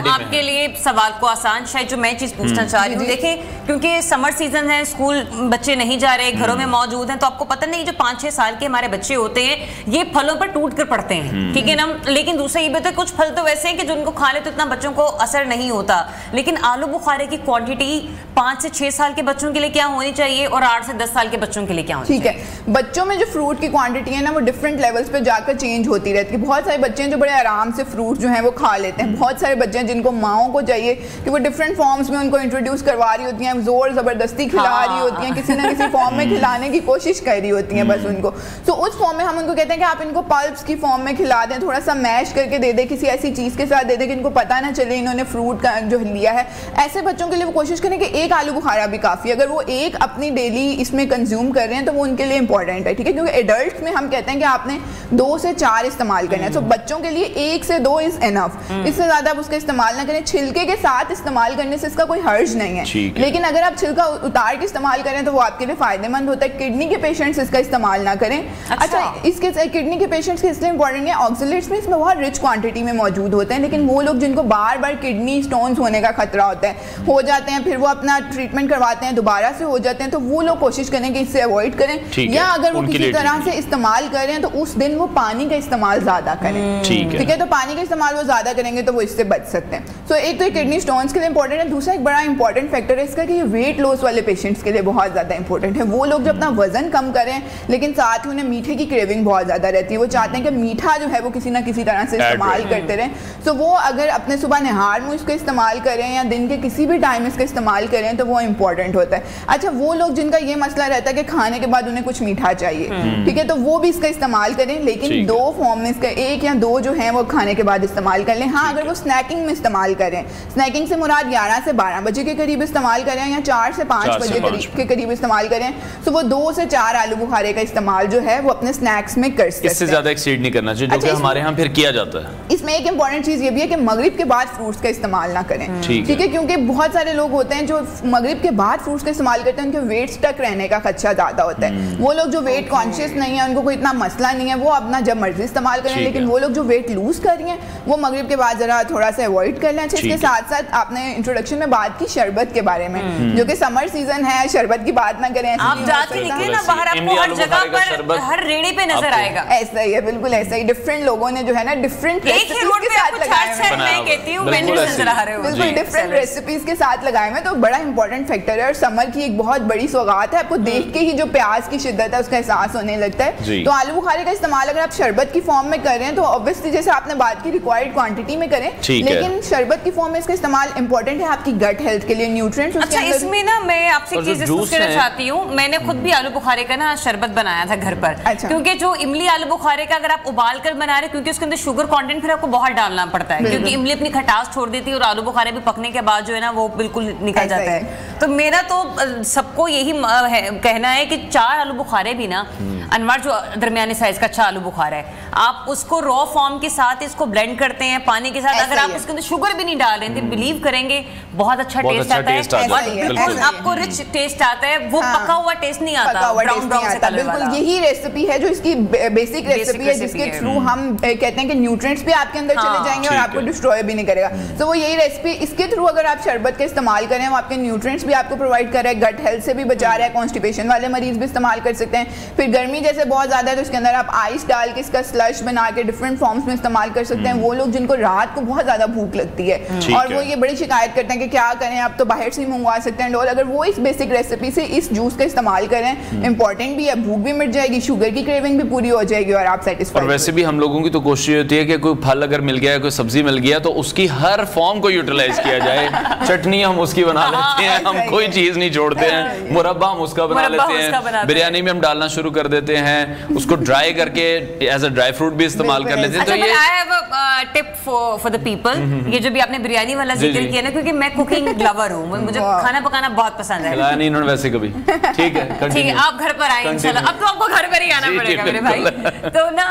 आपके लिए सवाल को आसान, शायद जो मैं चीज पूछना चाह रही हूँ, देखें क्योंकि समर सीजन है, स्कूल बच्चे नहीं जा रहे, घरों में मौजूद हैं, तो आपको पता नहीं जो 5-6 साल के हमारे बच्चे होते हैं ये फलों पर टूट कर पड़ते हैं, ठीक है ना। लेकिन दूसरा ये भी होता है कुछ फल तो वैसे हैं कि जिनको खा ले तो इतना बच्चों को असर नहीं होता, लेकिन आलू बुखारे की क्वांटिटी 5 से 6 साल के बच्चों के लिए क्या होनी चाहिए और 8 से 10 साल के बच्चों के लिए क्या होनी चाहिए? ठीक है, बच्चों में जो फ्रूट की क्वांटिटी है ना वो डिफरेंट लेवल्स पे जाकर चेंज होती रहती है। बहुत सारे बच्चे हैं जो बड़े आराम से फ्रूट जो है वो खा लेते हैं, बहुत सारे बच्चे हैं जिनको माओं को चाहिए कि वो डिफरेंट फॉर्म्स में उनको इंट्रोड्यूस करवा रही होती हैं, जोर जबरदस्ती खिला रही होती हैं, किसी ना किसी फॉर्म में खिलाने की कोशिश कर रही होती हैं बस उनको। तो उस फॉर्म में हम उनको कहते हैं कि आप इनको पल्प्स की फॉर्म में खिला दें, थोड़ा सा मैश करके दे दें, किसी ऐसी चीज़ के साथ दे दें कि इनको पता ना चले इन्होंने फ्रूट का जो लिया है। ऐसे बच्चों के लिए वो कोशिश करें कि 1 आलू बुखारा भी काफ़ी, अगर वो 1 अपनी डेली इसमें कंज्यूम कर रहे हैं तो वो उनके लिए इंपॉर्टेंट है, ठीक है। क्योंकि एडल्ट में हम कहते हैं कि आपने 2 से 4 इस्तेमाल करना है, तो बच्चों के लिए 1 से 2 इज एनफ, इससे ज़्यादा आप उसका इस्तेमाल ना करें। छिलके के साथ इस्तेमाल करने से इसका कोई हर्ज नहीं है, लेकिन अगर आप छिलका उतार के इस्तेमाल करें तो वो आपके लिए फायदेमंद होता है। किडनी के पेशेंट्स इसका इस्तेमाल ना करें। अच्छा इसके किडनी के पेशेंट्स के इसलिए इंपॉर्टेंट है, ऑक्सलेट्स में इसमें बहुत रिच क्वांटिटी में मौजूद होते हैं, लेकिन वो लोग जिनको बार बार किडनी स्टोन्स होने का खतरा होता है, हो जाते हैं, फिर वो अपना ट्रीटमेंट करवाते हैं, दोबारा से हो जाते हैं, तो वो लोग कोशिश करें कि इससे अवॉइड करें, या अगर वो किसी तरह से इस्तेमाल करें तो उस दिन वो पानी का इस्तेमाल ज्यादा करें, ठीक है। तो पानी का इस्तेमाल वो ज्यादा करेंगे तो वो इससे बच सकते हैं। तो एक तो ये किडनी स्टोन्स के लिए इंपॉर्टेंट है। दूसरा एक बड़ा इंपॉर्टेंट फैक्टर है इसका कि ये वेट लॉस वाले पेशेंट्स के लिए बहुत ज़्यादा इंपॉर्टेंट है। वो लोग जो अपना वजन कम करें लेकिन साथ ही उन्हें मीठे की क्रेविंग बहुत ज़्यादा रहती है, वो चाहते हैं कि मीठा जो है वो किसी ना किसी तरह से इस्तेमाल करते रहें। तो वो अगर अपने सुबह निहार में इसको इस्तेमाल करें या दिन के किसी भी टाइम इसका इस्तेमाल करें तो वो इंपॉर्टेंट होता है। अच्छा वो लोग जिनका ये मसला रहता है कि खाने के बाद उन्हें कुछ मीठा चाहिए, ठीक है, तो वो भी इसका इस्तेमाल करें, लेकिन 2 फॉर्म में इसका 1 या 2 जो है वो खाने के बाद इस्तेमाल कर लें। हाँ अगर वो स्नैकिंग में इस्तेमाल करें, स्नैकिंग से मुराद 11 से 12 बजे के करीब इस्तेमाल करें या 4 से 5 बजे के करीब इस्तेमाल करें, तो वो 2 से 4 आलू बुखारे का इस्तेमाल जो है वो अपने स्नैक्स में कर सकते हैं। इससे ज्यादा एक्सीड नहीं करना चाहिए, जो कि हमारे यहाँ फिर किया जाता है। इसमें एक इंपॉर्टेंट चीज ये भी है कि मगरिब के बाद फ्रूट्स का इस्तेमाल ना करें, ठीक है, क्योंकि बहुत सारे लोग होते हैं जो मगरिब के बाद फ्रूट्स का इस्तेमाल करते हैं, उनके वेट स्टक रहने का खदशा ज्यादा होता है। वो लोग जो वेट कॉन्शियस नहीं है, उनको कोई इतना मसला नहीं है, वो अपना जब मर्जी इस्तेमाल करें, लेकिन वो लोग जो वेट लूज कर रही हैं वो मगरिब के बाद जरा थोड़ा सा अवॉइड कर लें। इसके साथ साथ आपने इंट्रोडक्शन में बात की शरबत के बारे में, जो कि समर सीजन है, शरबत की बात ना करें, आप जाके निकले ना बाहर, आपको हर जगह पर हर रेड़ी पे नजर आएगा। ऐसा ही है, बिल्कुल ऐसा ही। डिफरेंट लोगों ने जो है ना डिफरेंट डिफरेंट रेसिपीज के साथ लगाए हुए, तो बड़ा इंपॉर्टेंट फैक्टर है और समर की एक बहुत बड़ी सौगात है। आपको देख के ही जो प्याज की शिद्दत है उसका एहसास होने लगता है। तो आलू बुखारे का इस्तेमाल अगर आप शरबत की फॉर्म में कर रहे हैं तो ऑब्वियसली जैसे आपने बात की रिक्वायर्ड क्वांटिटी में करें, लेकिन शरबत की फॉर्म में इसका इस्तेमाल इंपॉर्टेंट है आपकी गट हेल्थ के लिए, न्यूट्रिएंट्स। अच्छा, इसमें ना मैं आपसे चीज डिस्कस करना चाहती हूँ। मैंने खुद भी आलू बुखारे का ना शरबत बनाया था घर पर। अच्छा। क्योंकि जो इमली आलू बुखारे का अगर आप उबाल कर बना रहे, क्योंकि उसके अंदर शुगर कंटेंट फिर आपको बहुत डालना पड़ता है, क्योंकि इमली अपनी खटास छोड़ देती है और आलू बुखारे भी पकने के बाद जो है ना वो बिल्कुल निकल जाता है। तो मेरा तो सबको यही कहना है कि 4 आलू बुखारे भी ना, अनवर जो दरमियाने साइज का अच्छा आलू बुखारा है, आप उसको रॉ फॉर्म के साथ इसको ब्लेंड करते हैं पानी के साथ, अगर आप उसके अंदर शुगर भी नहीं डाल रहे हैं, बिलीव करेंगे बहुत अच्छा टेस्ट आता है, आपको रिच टेस्ट आता है, वो पका हुआ टेस्ट नहीं आता, ब्राउन ब्राउन से कलर वाला। बिल्कुल यही रेसिपी है जो इसकी बेसिक रेसिपी है, जिसके थ्रू हम कहते हैं कि न्यूट्रिएंट्स भी आपके अंदर चले जाएंगे और आपको डिस्ट्रॉय भी नहीं करेगा। तो वो यही रेसिपी, इसके थ्रू अगर आप शरबत का इस्तेमाल करें, वो आपके न्यूट्रिएंट्स भी आपको प्रोवाइड कर रहा है, गट हेल्थ से भी बचा रहा है, कॉन्स्टिपेशन वाले मरीज भी इस्तेमाल कर सकते हैं। फिर गर्मी जैसे बहुत ज्यादा है तो इसके अंदर आप आइस डाल के इसका स्लश बना के डिफरेंट फॉर्म्स में इस्तेमाल कर सकते हैं। वो लोग जिनको रात को बहुत ज्यादा भूख लगती है और वो ये बड़ी शिकायत करते हैं कि क्या करें, आप तो बाहर से ही मंगवा सकते हैं, अगर वो इस बेसिक रेसिपी से इस जूस का इस्तेमाल करें, इंपॉर्टेंट भी है, भूख भी मिट जाएगी, शुगर की क्रेविंग भी पूरी हो जाएगी और आप सेटिस्फाइड। और वैसे भी हम लोगों की तो कोशिश होती है कि कोई फल अगर मिल गया, कोई सब्जी मिल गया तो उसकी हर फॉर्म को यूटिलाइज किया जाए। चटनी हम उसकी बना लेते हैं, हम कोई चीज नहीं छोड़ते हैं, मुरब्बा हम उसका बना लेते हैं, बिरयानी में हम डालना शुरू कर देते हैं, उसको ड्राई करके एज अ ड्राई फ्रूट भी इस्तेमाल कर लेते हैं। तो ये I have a tip for the people, ये जो भी आपने बिरयानी वाला जिक्र किया ना, क्योंकि मैं कुकिंग लवर हूँ, मुझे खाना पकाना बहुत पसंद है। खिलाया नहीं इन्होंने वैसे कभी। ठीक है, ठीक है, आप घर पर आए इंशाल्लाह। अब तो आपको घर पर ही आना पड़ेगा मेरे भाई। तो ना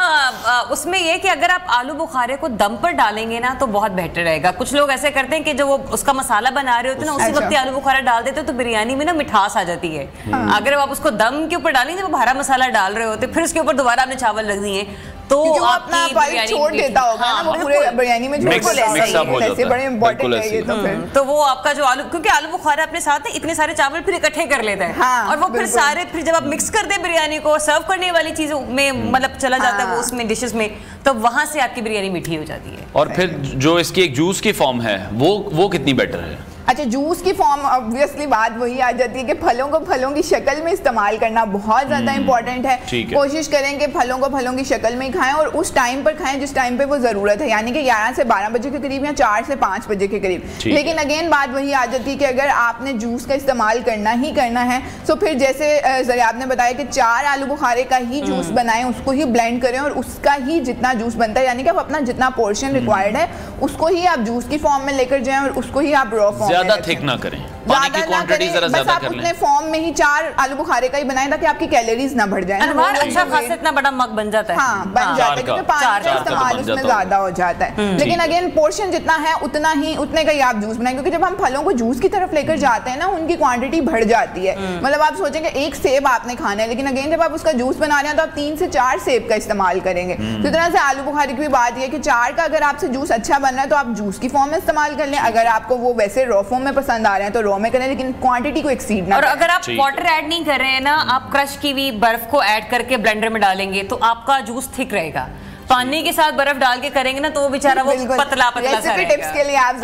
उसमें ये कि अगर आप आलू बुखारे को दम पर डालेंगे ना तो बहुत बेहतर रहेगा। कुछ लोग ऐसे करते हैं कि जो वो उसका मसाला बना रहे होते हैं ना, उसी वक्त आलू बुखारा डाल देते हो तो बिरयानी में ना मिठास आ जाती है। अगर आप उसको दम के ऊपर डालेंगे, वो हरा मसाला डाल रहे होते, फिर उसके ऊपर दोबारा आपने चावल रख दिए तो अपना पाइप छोड़ देता होगा ना, वो पूरे बिरयानी में बड़े इंपॉर्टेंट है ये। तो फिर तो वो आपका जो आलू, क्योंकि आलू बुखारा अपने साथ इतने सारे चावल फिर इकट्ठे कर लेता है और वो फिर सारे, फिर जब आप मिक्स कर दे बिरयानी को सर्व करने वाली चीजों में मतलब चला जाता है वो उसमें डिशेस में, तो वहां से आपकी बिरयानी मीठी हो जाती है। और फिर जो इसकी एक जूस की फॉर्म है वो कितनी बेटर है? अच्छा, जूस की फॉर्म ऑब्वियसली बात वही आ जाती है कि फलों को फलों की शक्ल में इस्तेमाल करना बहुत ज़्यादा इंपॉर्टेंट है। कोशिश करें कि फलों को फलों की शक्ल में खाएं और उस टाइम पर खाएं जिस टाइम पे वो ज़रूरत है, यानी कि 11 से 12 बजे के करीब या 4 से 5 बजे के करीब। लेकिन अगेन बात वही आ जाती है कि अगर आपने जूस का इस्तेमाल करना ही करना है तो फिर जैसे ज़रियाब ने बताया कि 4 आलू बुखारे का ही जूस बनाएं, उसको ही ब्लेंड करें और उसका ही जितना जूस बनता है, यानी कि आप अपना जितना पोर्शन रिक्वायर्ड है उसको ही आप जूस की फॉर्म में लेकर जाएं और उसको ही आप रॉ फॉर्म ज़्यादा थिक ना करें, पानी की क्वांटिटी जरा ज्यादा कर लें। उतने फॉर्म में ही 4 आलू बुखारे का ही बनाएं ताकि आपकी कैलोरीज ना बढ़ जाए। अच्छा खासा इतना बड़ा मग बन जाता है। हाँ, बन जाता है क्योंकि पानी का इस्तेमाल उसमें ज्यादा हो जाता है। लेकिन अगेन पोर्शन जितना है उतना ही उतने का ही आप जूस बनाएं, क्योंकि जब हम फलों को जूस की तरफ लेकर जाते हैं ना, उनकी क्वांटिटी बढ़ जाती है। मतलब आप सोचेंगे 1 सेब आपने खाना है, लेकिन अगेन जब आप उसका जूस बना रहे हैं तो आप 3 से 4 सेब का इस्तेमाल करेंगे। तो तरह से आलू बुखारे की भी बात यह कि 4 का अगर आपसे जूस अच्छा बन रहा है तो आप जूस की फॉर्म में इस्तेमाल कर लें, अगर आपको वो वैसे रॉ फॉर्म में पसंद आ रहे हैं तो रॉ में करें, लेकिन क्वांटिटी को एक्सीड ना। और अगर आप वाटर ऐड नहीं कर रहे हैं ना, आप क्रश की हुई बर्फ को ऐड करके ब्लेंडर में डालेंगे तो आपका जूस थिक रहेगा। पानी के साथ बर्फ डाल के करेंगे ना तो वो बेचारा वो पतला पतला सा रहेगा। टिप्स के लिए आप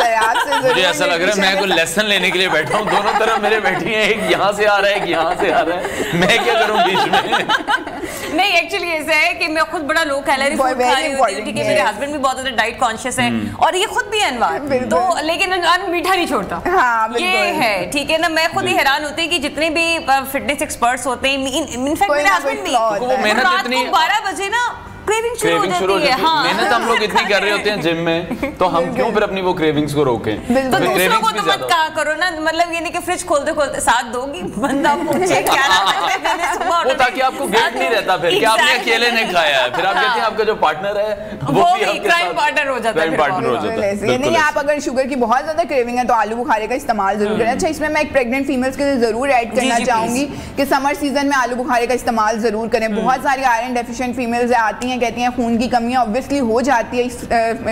मुझे ऐसा लग रहा है मैं कोई लेसन लेने के लिए बैठा हूँ, दोनों तरफ मेरे बैठी हैं, एक यहाँ से आ रहा है एक यहाँ से आ रहा है, मैं क्या करूँ बीच में? नहीं, एक्चुअली ऐसा है कि मैं खुद बड़ा लो कैलोरी फूड खा रही हूँ, ठीक है, मेरे हस्बैंड भी बहुत ज्यादा डाइट कॉन्शियस है और ये खुद भी है अनवर, तो लेकिन अनवर मीठा नहीं छोड़ता। ये है, ठीक है ना। मैं खुद ही हैरान होती है कि जितने भी फिटनेस एक्सपर्ट्स होते हैं, इनफैक्ट मेरे हस्बैंड भी रात को 12 बजे ना क्रेविंग शुरू हो जाती है। हाँ। मेहनत हम लोग इतनी कर रहे होते हैं जिम में, तो हम क्यों फिर अपनी वो क्रेविंग्स को रोकें? तो दूसरों को तो मत कहा करो ना, मतलब ये नहीं कि फ्रिज खोलते खोलते साथ दोगी, बंदा पूछे क्या वो, ताकि आपको गिल्ट नहीं रहता फिर कि आपने अकेले नहीं खाया है, फिर आप कहते हैं आपका जो पार्टनर है वो भी क्राइम पार्टनर हो जाता है। ये नहीं, आप अगर शुगर की बहुत ज्यादा क्रेविंग है तो आलू बुखारे का इस्तेमाल जरूर करें। अच्छा, इसमें मैं एक प्रेग्नेंट फीमेल्स के लिए जरूर ऐड करना चाहूंगी कि समर सीजन में आलू बुखारे का इस्तेमाल जरूर करें। बहुत सारी आयरन डेफिशिएंट फीमेल्स आती हैं, कहती हैं खून की कमी ऑब्वियसली हो जाती है इस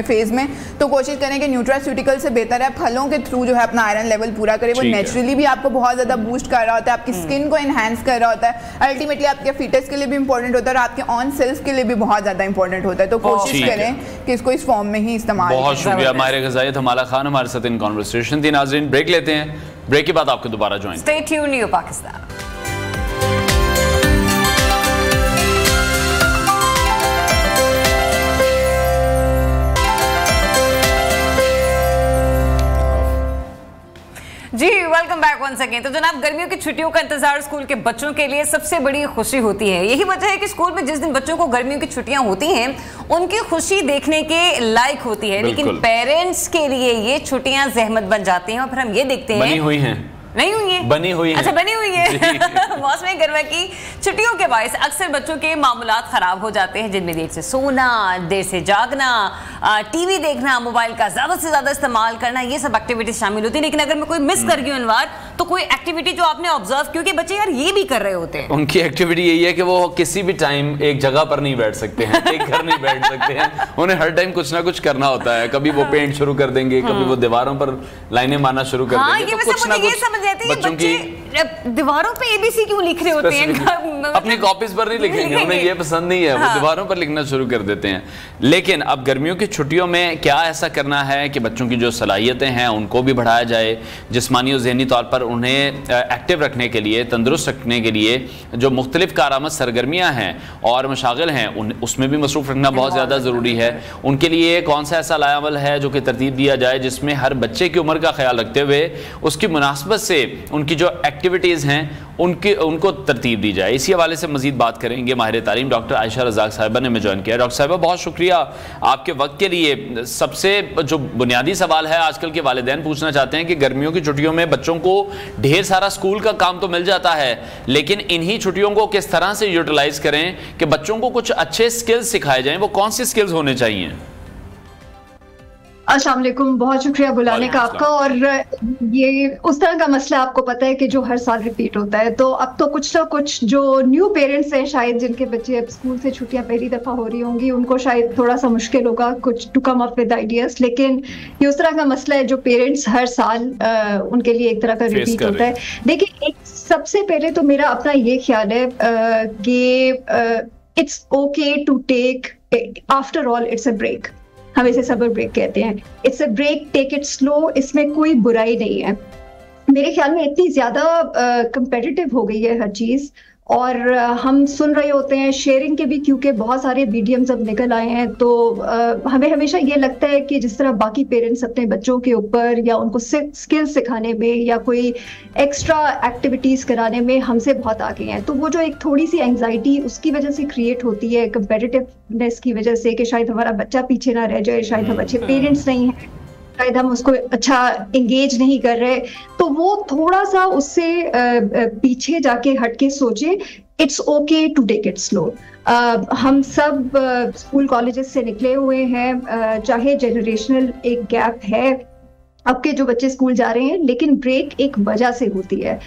फेज़ में, तो कोशिश करें कि न्यूट्रास्यूटिकल से बेहतर है फलों के थ्रू जो है अपना आयरन लेवल पूरा करें। वो नेचुरली भी आपको बहुत ज़्यादा बूस्ट कर रहा होता है, आपकी स्किन को एनहांस कर रहा होता है, अल्टीमेटली आपके फिटनेस के लिए भी इंपॉर्टेंट होता है और आपके ऑन सेल्फ के लिए भी बहुत ज़्यादा इंपॉर्टेंट होता है। तो कोशिश करें कि इसको इस फॉर्म में ही इस्तेमाल। बहुत शुक्रिया माहिर ग़िज़ाइयत हमारा खान हमारे साथ इन कॉन्वर्सेशन थी। नाज़रीन ब्रेक लेते हैं, ब्रेक के बाद आपको दोबारा join. Stay tuned new Pakistan. जी वेलकम बैक वंस अगेन। तो जनाब, गर्मियों की छुट्टियों का इंतजार स्कूल के बच्चों के लिए सबसे बड़ी खुशी होती है। यही वजह है कि स्कूल में जिस दिन बच्चों को गर्मियों की छुट्टियां होती हैं उनकी खुशी देखने के लायक होती है, लेकिन पेरेंट्स के लिए ये छुट्टियां जहमत बन जाती हैं और फिर हम ये देखते हैं बनी हुई हैं नहीं हुई है, बनी हुई है। अच्छा बनी हुई है। मौसम गर्मा की छुट्टियों के बायस अक्सर बच्चों के मामूलात खराब हो जाते हैं, जिनमें देर से सोना, देर से जागना, टीवी देखना, मोबाइल का ज्यादा से ज्यादा इस्तेमाल करना, ये सब एक्टिविटीज शामिल होती है। लेकिन अगर मैं कोई मिस कर गई अनवार, तो कोई एक्टिविटी जो आपने ऑब्जर्व, क्योंकि बच्चे यार ये भी कर रहे होते हैं, उनकी एक्टिविटी यही है कि वो किसी भी टाइम एक जगह पर नहीं बैठ सकते हैं, एक घर नहीं बैठ सकते हैं, उन्हें हर टाइम कुछ ना कुछ करना होता है। कभी वो पेंट शुरू कर देंगे, कभी वो दीवारों पर लाइनें मारना शुरू कर देंगे। तो कुछ ना कुछ बच्चों की दीवारों पे एबीसी क्यों लिख रहे होते हैं, अपनी कॉपीज पर नहीं लिखेंगे, उन्हें ये पसंद नहीं है, वो दीवारों पर लिखना शुरू कर देते हैं। लेकिन अब गर्मियों की छुट्टियों में क्या ऐसा करना है कि बच्चों की जो सलाहियतें हैं उनको भी बढ़ाया जाए, जिस्मानी और ज़हनी तौर पर उन्हें एक्टिव रखने के लिए, तंदुरुस्त रखने के लिए जो मुख्तलिफ कारआमद सरगर्मियाँ हैं और मशागिल हैं उसमें भी मसरूफ़ रखना बहुत ज़्यादा ज़रूरी है। उनके लिए कौन सा ऐसा लायामल है जो कि तरतीब दिया जाए जिसमें हर बच्चे की उम्र का ख्याल रखते हुए उसकी मुनासबत से उनकी जो एक्टिविटीज़ हैं उनको तरतीब दी जाए। इसी हवाले से मजीद बात करेंगे माहिर तालीम डॉक्टर आयशा रज़ाक साहिबा ने हमें ज्वाइन किया। डॉक्टर साहिबा बहुत शुक्रिया आपके वक्त के लिए। सबसे जो बुनियादी सवाल है आजकल के वालिदैन पूछना चाहते हैं कि गर्मियों की छुट्टियों में बच्चों को ढेर सारा स्कूल का काम तो मिल जाता है, लेकिन इन्हीं छुट्टियों को किस तरह से यूटिलाइज करें कि बच्चों को कुछ अच्छे स्किल्स सिखाए जाएं। वो कौन सी स्किल्स होने चाहिए? अस्सलाम वालेकुम, बहुत शुक्रिया बुलाने का आपका। और ये उस तरह का मसला आपको पता है कि जो हर साल रिपीट होता है, तो अब तो कुछ ना कुछ जो न्यू पेरेंट्स हैं शायद जिनके बच्चे अब स्कूल से छुट्टियां पहली दफ़ा हो रही होंगी, उनको शायद थोड़ा सा मुश्किल होगा कुछ to come up with ideas. लेकिन ये उस तरह का मसला है जो पेरेंट्स हर साल उनके लिए एक तरह का रिपीट होता है। देखिए, एक सबसे पहले तो मेरा अपना ये ख्याल है कि it's okay to take, after all it's a break, हम इसे समर ब्रेक कहते हैं। It's a break, take it slow, इसमें कोई बुराई नहीं है। मेरे ख्याल में इतनी ज्यादा कंपेटिटिव हो गई है हर चीज, और हम सुन रहे होते हैं शेयरिंग के भी, क्योंकि बहुत सारे मीडियम्स अब निकल आए हैं, तो हमें हमेशा ये लगता है कि जिस तरह बाकी पेरेंट्स अपने बच्चों के ऊपर या उनको स्किल सिखाने में या कोई एक्स्ट्रा एक्टिविटीज कराने में हमसे बहुत आगे हैं, तो वो जो एक थोड़ी सी एंग्जाइटी उसकी वजह से क्रिएट होती है, कंपेटिटिवनेस की वजह से, कि शायद हमारा बच्चा पीछे ना रह जाए, शायद हम अच्छे पेरेंट्स नहीं हैं, शायद हम उसको अच्छा एंगेज नहीं कर रहे, तो वो थोड़ा सा उससे पीछे जाके हट के सोचे it's okay to take it slow. हम सब स्कूल कॉलेजेस से निकले हुए हैं, चाहे जनरेशनल एक गैप है, अब के जो बच्चे स्कूल जा रहे हैं, लेकिन ब्रेक एक वजह से होती है।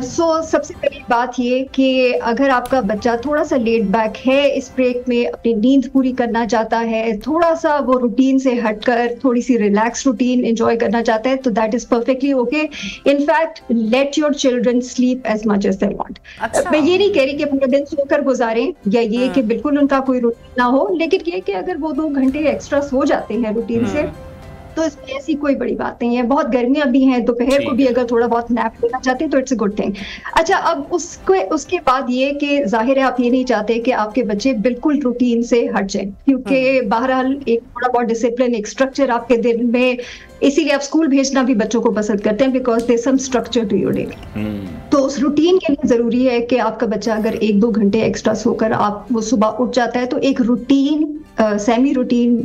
सो सबसे पहली बात ये कि अगर आपका बच्चा थोड़ा सा लेट बैक है, इस ब्रेक में अपनी नींद पूरी करना चाहता है, थोड़ा सा वो रूटीन से हटकर थोड़ी सी रिलैक्स रूटीन एंजॉय करना चाहता है, तो that is perfectly okay. In fact let your children sleep as much as they want. मैं ये नहीं कह रही कि पूरा दिन सोकर गुजारें या ये कि बिल्कुल उनका कोई रूटीन ना हो, लेकिन ये कि अगर वो 2 घंटे एक्स्ट्रा सो जाते हैं रूटीन से, तो इसमें ऐसी कोई बड़ी बात नहीं है। बहुत गर्मियां भी हैं, दोपहर को भी अगर थोड़ा बहुत नैप लेना चाहते हैं तो इट्स अ गुड थिंग। अच्छा, अब उसके बाद ये कि जाहिर है आप ये नहीं चाहते कि आपके बच्चे बिल्कुल रूटीन से हट जाएं, क्योंकि बहरहाल एक थोड़ा बहुत डिसिप्लिन, एक स्ट्रक्चर आपके दिन में, इसीलिए आप स्कूल भेजना भी बच्चों को पसंद करते हैं, because there some structure to your day. तो उस रूटीन के लिए जरूरी है कि आपका बच्चा अगर 1-2 घंटे एक्स्ट्रा सोकर आप वो सुबह उठ जाता है, तो एक routine, semi routine,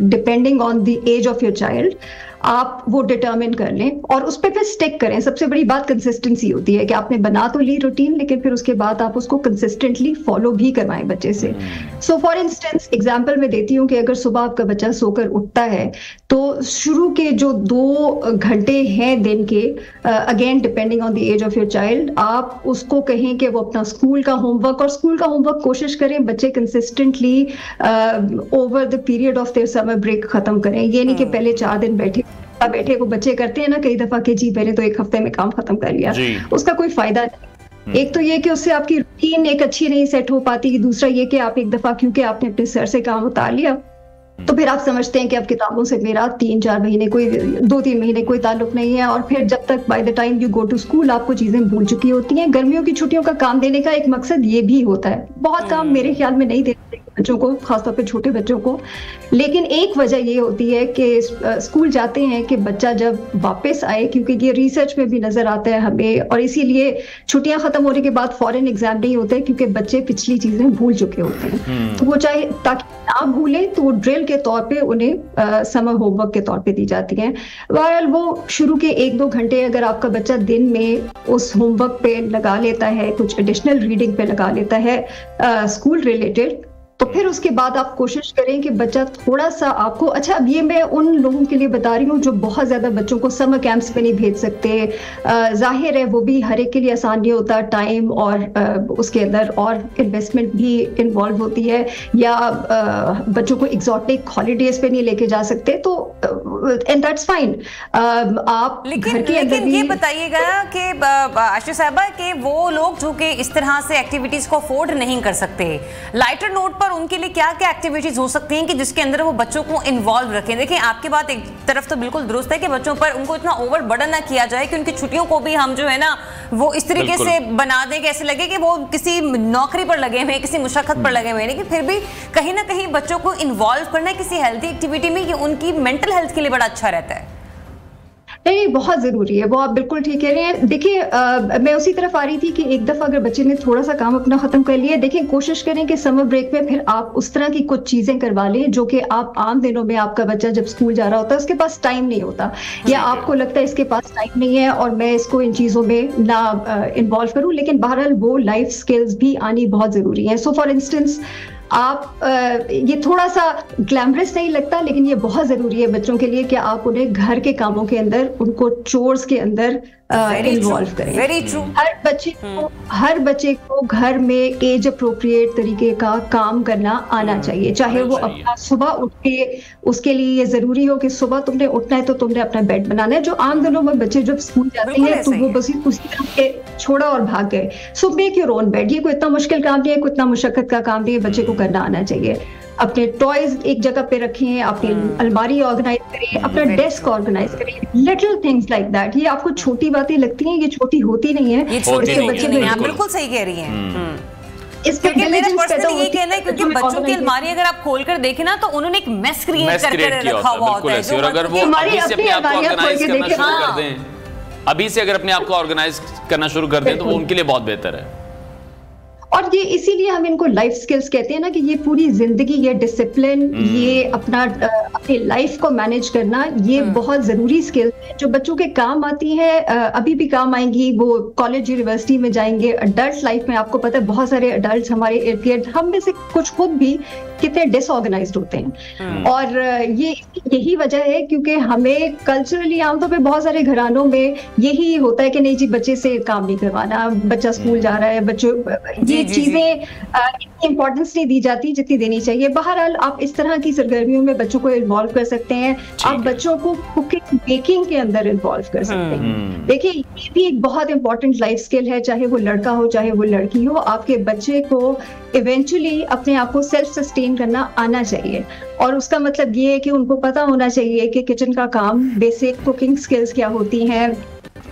depending on the age of your child, आप वो डिटर्मिन कर लें और उस पर फिर स्टिक करें। सबसे बड़ी बात कंसिस्टेंसी होती है कि आपने बना तो ली रूटीन, लेकिन फिर उसके बाद आप उसको कंसिस्टेंटली फॉलो भी करवाएं बच्चे से। सो फॉर इंस्टेंस एग्जांपल मैं देती हूँ कि अगर सुबह आपका बच्चा सोकर उठता है तो शुरू के जो 2 घंटे हैं दिन के, again depending on the age of your child, आप उसको कहें कि वो अपना स्कूल का होमवर्क कोशिश करें बच्चे consistently over the period of their summer break खत्म करें। ये नहीं कि पहले 4 दिन बैठे वो बच्चे करते हैं ना कई दफा कि जी पहले तो 1 हफ्ते में काम खत्म कर लिया, उसका कोई फायदा नहीं। एक तो ये कि उससे आपकी रूटीन एक अच्छी नहीं सेट हो पाती, दूसरा ये कि आप एक दफा क्योंकि आपने अपने सर से काम उतार लिया तो फिर आप समझते हैं कि अब किताबों से मेरा 3-4 महीने 2-3 महीने कोई ताल्लुक नहीं है, और फिर जब तक by the time you go to school आपको चीजें भूल चुकी होती हैं। गर्मियों की छुट्टियों का काम देने का एक मकसद ये भी होता है, बहुत काम मेरे ख्याल में नहीं देते बच्चों को, खासतौर पे छोटे बच्चों को, लेकिन एक वजह ये होती है कि स्कूल जाते हैं कि बच्चा जब वापस आए, क्योंकि ये रिसर्च में भी नजर आता है हमें, और इसीलिए छुट्टियां खत्म होने के बाद फॉरेन एग्जाम नहीं होते क्योंकि बच्चे पिछली चीजें भूल चुके होते हैं। तो वो चाहे ताकि ना भूलें तो वो ड्रिल के तौर पे उन्हें समर होमवर्क के तौर पे दी जाती हैं। बहरहाल वो शुरू के 1-2 घंटे अगर आपका बच्चा दिन में उस होमवर्क पे लगा लेता है, कुछ एडिशनल रीडिंग पे लगा लेता है स्कूल रिलेटेड, तो फिर उसके बाद आप कोशिश करें कि बच्चा थोड़ा सा आपको, अच्छा अब ये मैं उन लोगों के लिए बता रही हूँ जो बहुत ज्यादा बच्चों को समर कैंप्स पे नहीं भेज सकते, जाहिर है वो भी हर एक के लिए आसान नहीं होता, टाइम और उसके अंदर और इन्वेस्टमेंट भी इन्वॉल्व होती है, या बच्चों को एग्जॉटिक हॉलीडेज पे नहीं लेके जा सकते, तो एंड दैट्स फाइन। आप लेकिन ये बताइएगा कि आशा साहबा कि वो लोग जो कि इस तरह से एक्टिविटीज को अफोर्ड नहीं कर सकते, लाइटर नोट पर उनके लिए क्या क्या एक्टिविटीज हो सकती हैं कि जिसके अंदर वो बच्चों को इन्वॉल्व रखें? देखिए आपकी बात एक तरफ तो बिल्कुल दुरुस्त है कि बच्चों पर उनको इतना ओवर बर्डन ना किया जाए कि उनकी छुट्टियों को भी हम जो है ना वो इस तरीके से बना दें कि ऐसे लगे कि वो किसी नौकरी पर लगे हुए, किसी मुशक्कत पर लगे हुए, लेकिन फिर भी कहीं ना कहीं बच्चों को इन्वॉल्व करना है किसी हेल्थी एक्टिविटी में, ये उनकी मेंटल हेल्थ के लिए बड़ा अच्छा रहता है। नहीं, बहुत जरूरी है, वो आप बिल्कुल ठीक कह रहे हैं। देखिए मैं उसी तरफ आ रही थी कि एक दफा अगर बच्चे ने थोड़ा सा काम अपना खत्म कर लिया, देखिए कोशिश करें कि समर ब्रेक में फिर आप उस तरह की कुछ चीजें करवा लें जो कि आप आम दिनों में आपका बच्चा जब स्कूल जा रहा होता है उसके पास टाइम नहीं होता, या आपको लगता है इसके पास टाइम नहीं है और मैं इसको इन चीजों में ना इन्वॉल्व करूं, लेकिन बहरहाल वो लाइफ स्किल्स भी आनी बहुत जरूरी है। सो फॉर इंस्टेंस आप ये थोड़ा सा ग्लैमरस नहीं लगता, लेकिन ये बहुत जरूरी है बच्चों के लिए कि आप उन्हें घर के कामों के अंदर, उनको चोर्स के अंदर इन्वॉल्व करें। Very true. हर बच्चे को घर में एज अप्रोप्रिएट तरीके का काम करना आना चाहिए, चाहे वो अपना सुबह उठ के, उसके लिए ये जरूरी हो कि सुबह तुमने उठना है तो तुमने अपना बेड बनाना है। जो आम दिनों में बच्चे जब स्कूल जाते हैं तो वो बस उसी तरह के छोड़ा और भाग गए। So make your own bed, ये कोई इतना मुश्किल काम नहीं है, कोई इतना मुशक्कत का काम नहीं है, बच्चे को करना आना चाहिए। अपने टॉयज एक जगह पे रखें, अपनी अलमारी ऑर्गेनाइज करें, अपना डेस्क ऑर्गेनाइज करें, लिटिल थिंग्स लाइक दैट। ये आपको छोटी बातें लगती हैं, ये छोटी होती नहीं है, ये छोटी बच्चे बिल्कुल सही कह रही हैं। क्योंकि मेरा पर्सनली ये कहना है क्योंकि बच्चों की अलमारी अगर आप खोलकर देखें ना तो उन्होंने एक मेस क्रिएट करके रखा हुआ होता है, और अगर वो अभी से अपने आप को ऑर्गेनाइज करना शुरू कर दें, अभी से अगर अपने आप को ऑर्गेनाइज करना शुरू कर दें तो वो उनके लिए बहुत बेहतर है। और ये इसीलिए हम इनको लाइफ स्किल्स कहते हैं ना, कि ये पूरी जिंदगी, ये डिसिप्लिन, ये अपना अपनी लाइफ को मैनेज करना, ये बहुत जरूरी स्किल्स है जो बच्चों के काम आती है, अभी भी काम आएंगी, वो कॉलेज यूनिवर्सिटी में जाएंगे, अडल्ट लाइफ में आपको पता है बहुत सारे अडल्ट हमारे इर्द गिर्द, हम में से कुछ खुद भी कितने डिसऑर्गेनाइज्ड होते हैं। और ये यही वजह है क्योंकि हमें कल्चरली आमतौर पे बहुत सारे घरानों में यही होता है कि नहीं जी बच्चे से काम नहीं करवाना, बच्चा स्कूल जा रहा है, बच्चों ये चीजें इतनी इंपॉर्टेंस नहीं दी जाती जितनी देनी चाहिए। बहरहाल आप इस तरह की सरगर्मियों में बच्चों को इन्वॉल्व कर सकते हैं, आप बच्चों को कुकिंग बेकिंग के अंदर इन्वॉल्व कर सकते हैं। देखिए ये भी एक बहुत इंपॉर्टेंट लाइफ स्किल है, चाहे वो लड़का हो चाहे वो लड़की हो, आपके बच्चे को इवेंचुअली अपने आप को सेल्फ सस्टेन करना आना चाहिए। और उसका मतलब ये है कि उनको पता होना चाहिए कि किचन का काम, बेसिक कुकिंग स्किल्स क्या होती हैं,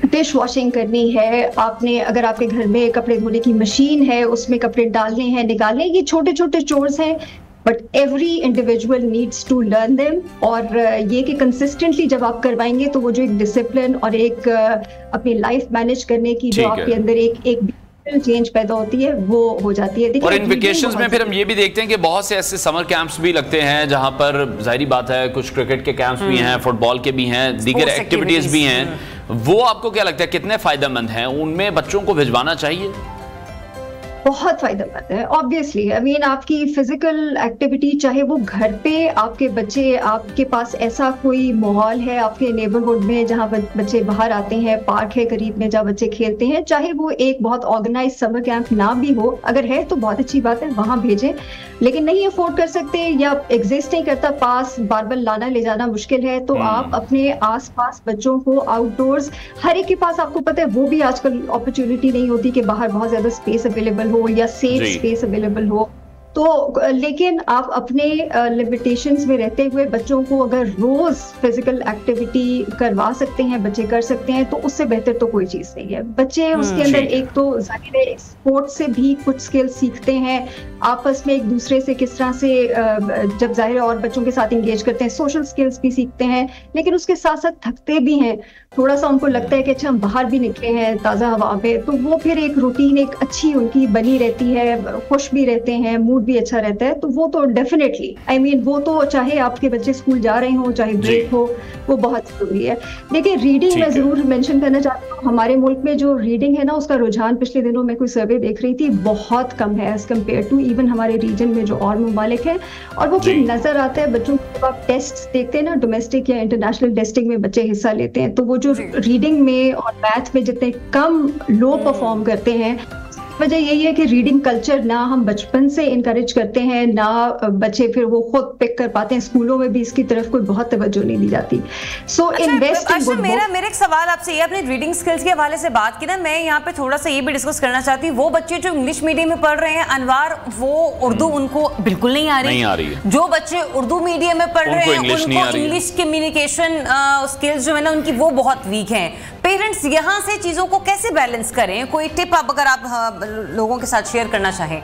डिश वॉशिंग करनी है, आपने अगर आपके घर में कपड़े धोने की मशीन है उसमें कपड़े डालने हैं निकालने, ये छोटे छोटे चोर्स हैं, but every individual needs to learn them. और ये कि कंसिस्टेंटली जब आप करवाएंगे तो वो जो एक डिसिप्लिन और एक अपनी लाइफ मैनेज करने की जो आपके अंदर एक नेचुरल चेंज पैदा होती है वो हो जाती है। और इन वेकेशंस में फिर हम ये भी देखते हैं कि बहुत से ऐसे समर कैंप्स भी लगते हैं जहां पर जाहिर बात है कुछ क्रिकेट के कैंप्स भी हैं, फुटबॉल के भी हैं, दीगर एक्टिविटीज भी हैं। वो आपको क्या लगता है कितने फायदेमंद हैं? उनमें बच्चों को भिजवाना चाहिए? बहुत फायदेमंद है ऑब्वियसली। आई मीन आपकी फिजिकल एक्टिविटी, चाहे वो घर पे आपके बच्चे, आपके पास ऐसा कोई माहौल है आपके नेबरहुड में जहाँ बच्चे बाहर आते हैं, पार्क है करीब में जहाँ बच्चे खेलते हैं, चाहे वो एक बहुत ऑर्गेनाइज समर कैंप ना भी हो, अगर है तो बहुत अच्छी बात है, वहां भेजें। लेकिन नहीं अफोर्ड कर सकते या एग्जिस्ट नहीं करता, पास बार बार लाना ले जाना मुश्किल है, तो आप अपने आसपास बच्चों को आउटडोर्स, हर एक के पास आपको पता है वो भी आजकल अपॉर्चुनिटी नहीं होती कि बाहर बहुत ज्यादा स्पेस अवेलेबल हो या सेफ स्पेस अवेलेबल हो, तो लेकिन आप अपने लिमिटेशंस में रहते हुए बच्चों को अगर रोज फिजिकल एक्टिविटी करवा सकते हैं, बच्चे कर सकते हैं, तो उससे बेहतर तो कोई चीज नहीं है। बच्चे उसके अंदर एक तो जाहिर है स्पोर्ट्स से भी कुछ स्किल्स सीखते हैं, आपस में एक दूसरे से किस तरह से जब जाहिर है और बच्चों के साथ इंगेज करते हैं, सोशल स्किल्स भी सीखते हैं, लेकिन उसके साथ साथ थकते भी हैं, थोड़ा सा उनको लगता है कि अच्छा हम बाहर भी निकले हैं ताज़ा हवा में, तो वो फिर एक रूटीन एक अच्छी उनकी बनी रहती है, खुश भी रहते हैं, मूड भी अच्छा रहता है, तो वो तो डेफिनेटली आई मीन वो तो चाहे आपके बच्चे स्कूल जा रहे हो चाहे ब्रेक हो, वो बहुत जरूरी है। देखिए रीडिंग मैं जरूर मेंशन करना चाहती हूँ, हमारे मुल्क में जो रीडिंग है ना उसका रुझान पिछले दिनों में कोई सर्वे देख रही थी बहुत कम है एज कम्पेयर टू इवन हमारे रीजन में जो और ममालिक है, और वो फिर नजर आता है बच्चों को। जब आप टेस्ट देखते हैं ना, डोमेस्टिक या इंटरनेशनल टेस्टिंग में बच्चे हिस्सा लेते हैं, तो वो जो रीडिंग में और मैथ में जितने कम लो परफॉर्म करते हैं, वजह यही है कि रीडिंग कल्चर ना हम बचपन से इनकरेज करते हैं, ना बच्चे फिर वो खुद पिक कर पाते हैं, स्कूलों में भी इसकी तरफ कोई बहुत तवज्जो नहीं दी जाती। So invest in good. मेरा एक सवाल आपसे ये, अपने रीडिंग स्किल्स के हवाले से बात की ना, मैं यहाँ पे थोड़ा सा ये भी डिस्कस करना चाहती हूँ, वो बच्चे जो इंग्लिश मीडियम में पढ़ रहे हैं अनवार, वो उर्दू उनको बिल्कुल नहीं आ रही है। जो बच्चे उर्दू मीडियम में पढ़ रहे हैं उनको इंग्लिश कम्युनिकेशन स्किल्स जो है ना उनकी वो बहुत वीक है। पेरेंट्स यहाँ से चीजों को कैसे बैलेंस करें? कोई टिप आप अगर आप लोगों के साथ शेयर करना चाहें।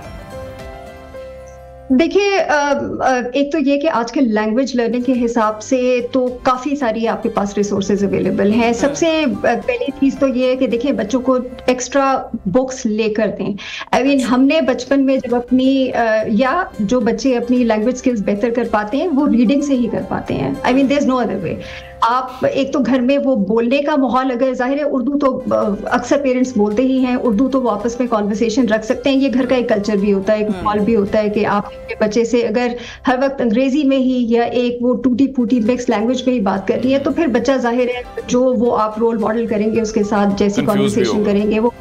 देखिए एक तो ये कि आजकल लैंग्वेज लर्निंग के हिसाब से तो काफ़ी सारी आपके पास रिसोर्सेज अवेलेबल हैं। सबसे पहली चीज़ तो ये है कि देखिए बच्चों को एक्स्ट्रा बुक्स लेकर दें। आई मीन हमने बचपन में जब अपनी या जो बच्चे अपनी लैंग्वेज स्किल्स बेहतर कर पाते हैं वो रीडिंग से ही कर पाते हैं। I mean there is no other way. आप एक तो घर में वो बोलने का माहौल, अगर जाहिर है उर्दू तो अक्सर पेरेंट्स बोलते ही हैं, उर्दू तो वो आपस में कॉन्वर्सेशन रख सकते हैं, ये घर का एक कल्चर भी होता है, एक माहौल भी होता है कि आप अपने बच्चे से अगर हर वक्त अंग्रेजी में ही या एक वो टूटी फूटी मिक्स लैंग्वेज में ही बात करनी है, तो फिर बच्चा जाहिर है जो वो आप रोल मॉडल करेंगे उसके साथ जैसी कॉन्वर्सेशन करेंगे वो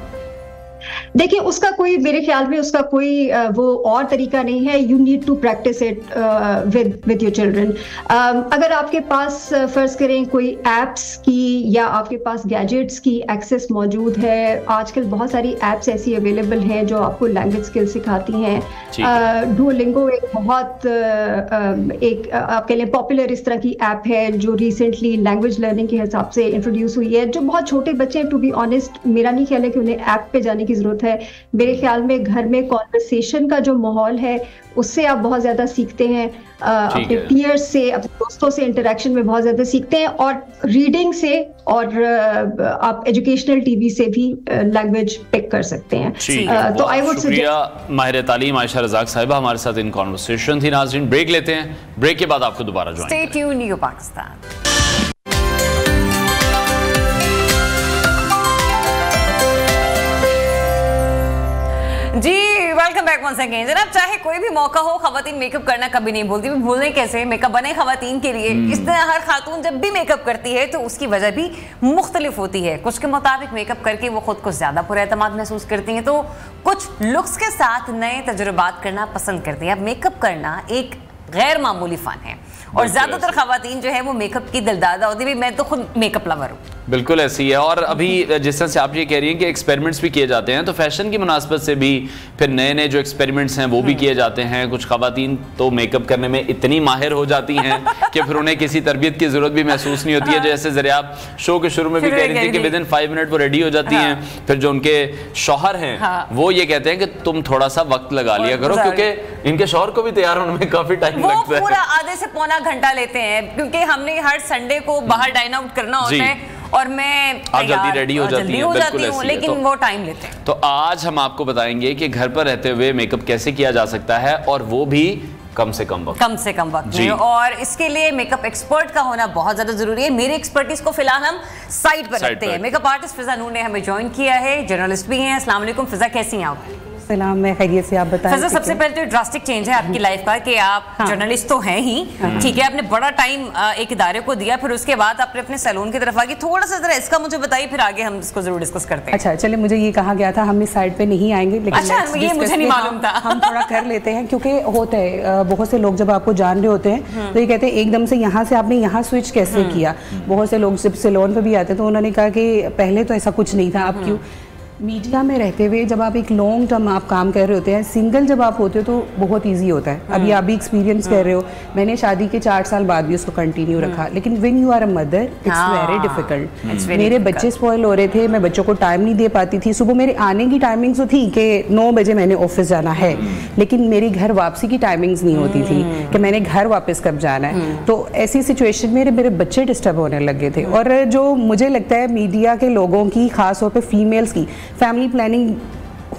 देखिए उसका कोई, मेरे ख्याल में उसका कोई वो और तरीका नहीं है। You need to practice it with your children. अगर आपके पास फर्ज करें कोई एप्स की या आपके पास गैजेट्स की एक्सेस मौजूद है, आजकल बहुत सारी एप्स ऐसी अवेलेबल हैं जो आपको लैंग्वेज स्किल सिखाती हैं। डुओलिंगो एक बहुत एक आपके लिए पॉपुलर इस तरह की ऐप है जो रिसेंटली लैंग्वेज लर्निंग के हिसाब से इंट्रोड्यूस हुई है। जो बहुत छोटे बच्चे हैं, टू बी ऑनेस्ट मेरा नहीं ख्याल है कि उन्हें ऐप पे जाने की जरूरत है। मेरे ख्याल में घर में कॉन्वर्सेशन का जो माहौल है उससे आप बहुत ज्यादा सीखते हैं, अपने पीयर्स से, अपने दोस्तों से इंटरेक्शन में बहुत ज्यादा सीखते हैं, और रीडिंग से और आप एजुकेशनल टीवी से भी लैंग्वेज पिक कर सकते हैं। तो आई वुड सजेस्ट माहिर तालीम आयशा रज़ाक साहिबा हमारे साथ इन कॉन्वर्सेशन थी। नाज़रीन ब्रेक लेते हैं, ब्रेक के बाद आपको दोबारा join stay tuned new Pakistan. जी वेलकम बैक वंस अगेन। जनाब चाहे कोई भी मौका हो, खवातीन मेकअप करना कभी नहीं भूलती। भूलने कैसे, मेकअप बने खवातीन के लिए। इस तरह हर खातून जब भी मेकअप करती है तो उसकी वजह भी मुख्तलिफ होती है। कुछ के मुताबिक मेकअप करके वो खुद को ज्यादा पुरएतमाद महसूस करती हैं, तो कुछ लुक्स के साथ नए तजुर्बात करना पसंद करती हैं। अब मेकअप करना एक गैर मामूली फन है और ज्यादातर खवातीन जो है वो मेकअप की दिलदादा होती है। मैं तो खुद मेकअप लवर हूँ। बिल्कुल ऐसी है। और अभी जिस तरह से आप ये कह रही हैं कि एक्सपेरिमेंट्स भी किए जाते हैं, तो फैशन की मुनासबत से भी फिर नए नए जो एक्सपेरिमेंट्स हैं वो भी किए जाते हैं। कुछ खवातीन तो मेकअप करने में इतनी माहिर हो जाती हैं कि फिर उन्हें किसी तरबियत की जरूरत भी महसूस नहीं होती है। जैसे जरिए आप शो के शुरू में भी कह रही थी कि विद इन 5 मिनट वो रेडी हो जाती हैं। फिर जो उनके शौहर हैं वो ये कहते हैं कि तुम थोड़ा सा वक्त लगा लिया करो, क्योंकि इनके शौहर को भी तैयार होने में काफी टाइम लगता है। पूरा आधे से पौना घंटा लेते हैं, क्योंकि हमने हर संडे को बाहर डाइन आउट करना होता है और मैं आप जल्दी रेडी हो जाती हूँ, लेकिन वो टाइम लेते हैं। तो आज हम आपको बताएंगे कि घर पर रहते हुए मेकअप कैसे किया जा सकता है, और वो भी कम से कम वक्त में। और इसके लिए मेकअप एक्सपर्ट का होना बहुत ज्यादा जरूरी है। मेरी एक्सपर्टीज को फिलहाल हम साइड पर रखते हैं। मेकअप आर्टिस्ट फिजा नूर ने हमें ज्वाइन किया है, जर्नलिस्ट भी हैं। अस्सलाम वालेकुम फिजा, कैसी हैं आप? सलाम, मैं खैरियत से, आप बताएं। फिजा, सबसे पहले तो ड्रास्टिक चेंज है आपकी लाइफ का कि आप जर्नलिस्ट तो हैं ही, ठीक है, आपने बड़ा टाइम एक इदारे को दिया, फिर उसके बाद आपने अपने सैलून की तरफ आगे। थोड़ा सा जरा इसका मुझे बताइए, फिर आगे हम इसको जरूर डिस्कस करते हैं। अच्छा, चलिए, मुझे ये कहा गया था हम इस साइड पे नहीं आएंगे, लेकिन अच्छा, ये मुझे नहीं मालूम था। हम थोड़ा कर लेते हैं, क्योंकि होता है बहुत से लोग जब आपको जान रहे होते हैं तो ये कहते हैं एकदम से यहाँ से आपने यहाँ स्विच कैसे किया। बहुत से लोग जब सैलून पे भी आते तो उन्होंने कहा कि पहले तो ऐसा कुछ नहीं था, अब क्यों? मीडिया में रहते हुए जब आप एक लॉन्ग टर्म आप काम कर रहे होते हैं, सिंगल जब आप होते हो तो बहुत इजी होता है। अभी आप भी एक्सपीरियंस कर रहे हो, मैंने शादी के 4 साल बाद भी उसको कंटिन्यू रखा, लेकिन when you are a mother it's very difficult. मेरे बच्चे स्पॉइल हो रहे थे, मैं बच्चों को टाइम नहीं दे पाती थी। सुबह मेरे आने की टाइमिंग्स तो थी कि 9 बजे मैंने ऑफिस जाना है, लेकिन मेरी घर वापसी की टाइमिंग्स नहीं होती थी कि मैंने घर वापस कब जाना है। तो ऐसी सिचुएशन में मेरे बच्चे डिस्टर्ब होने लगे थे। और जो मुझे लगता है मीडिया के लोगों की, खास तौर पर फीमेल्स की फैमिली प्लानिंग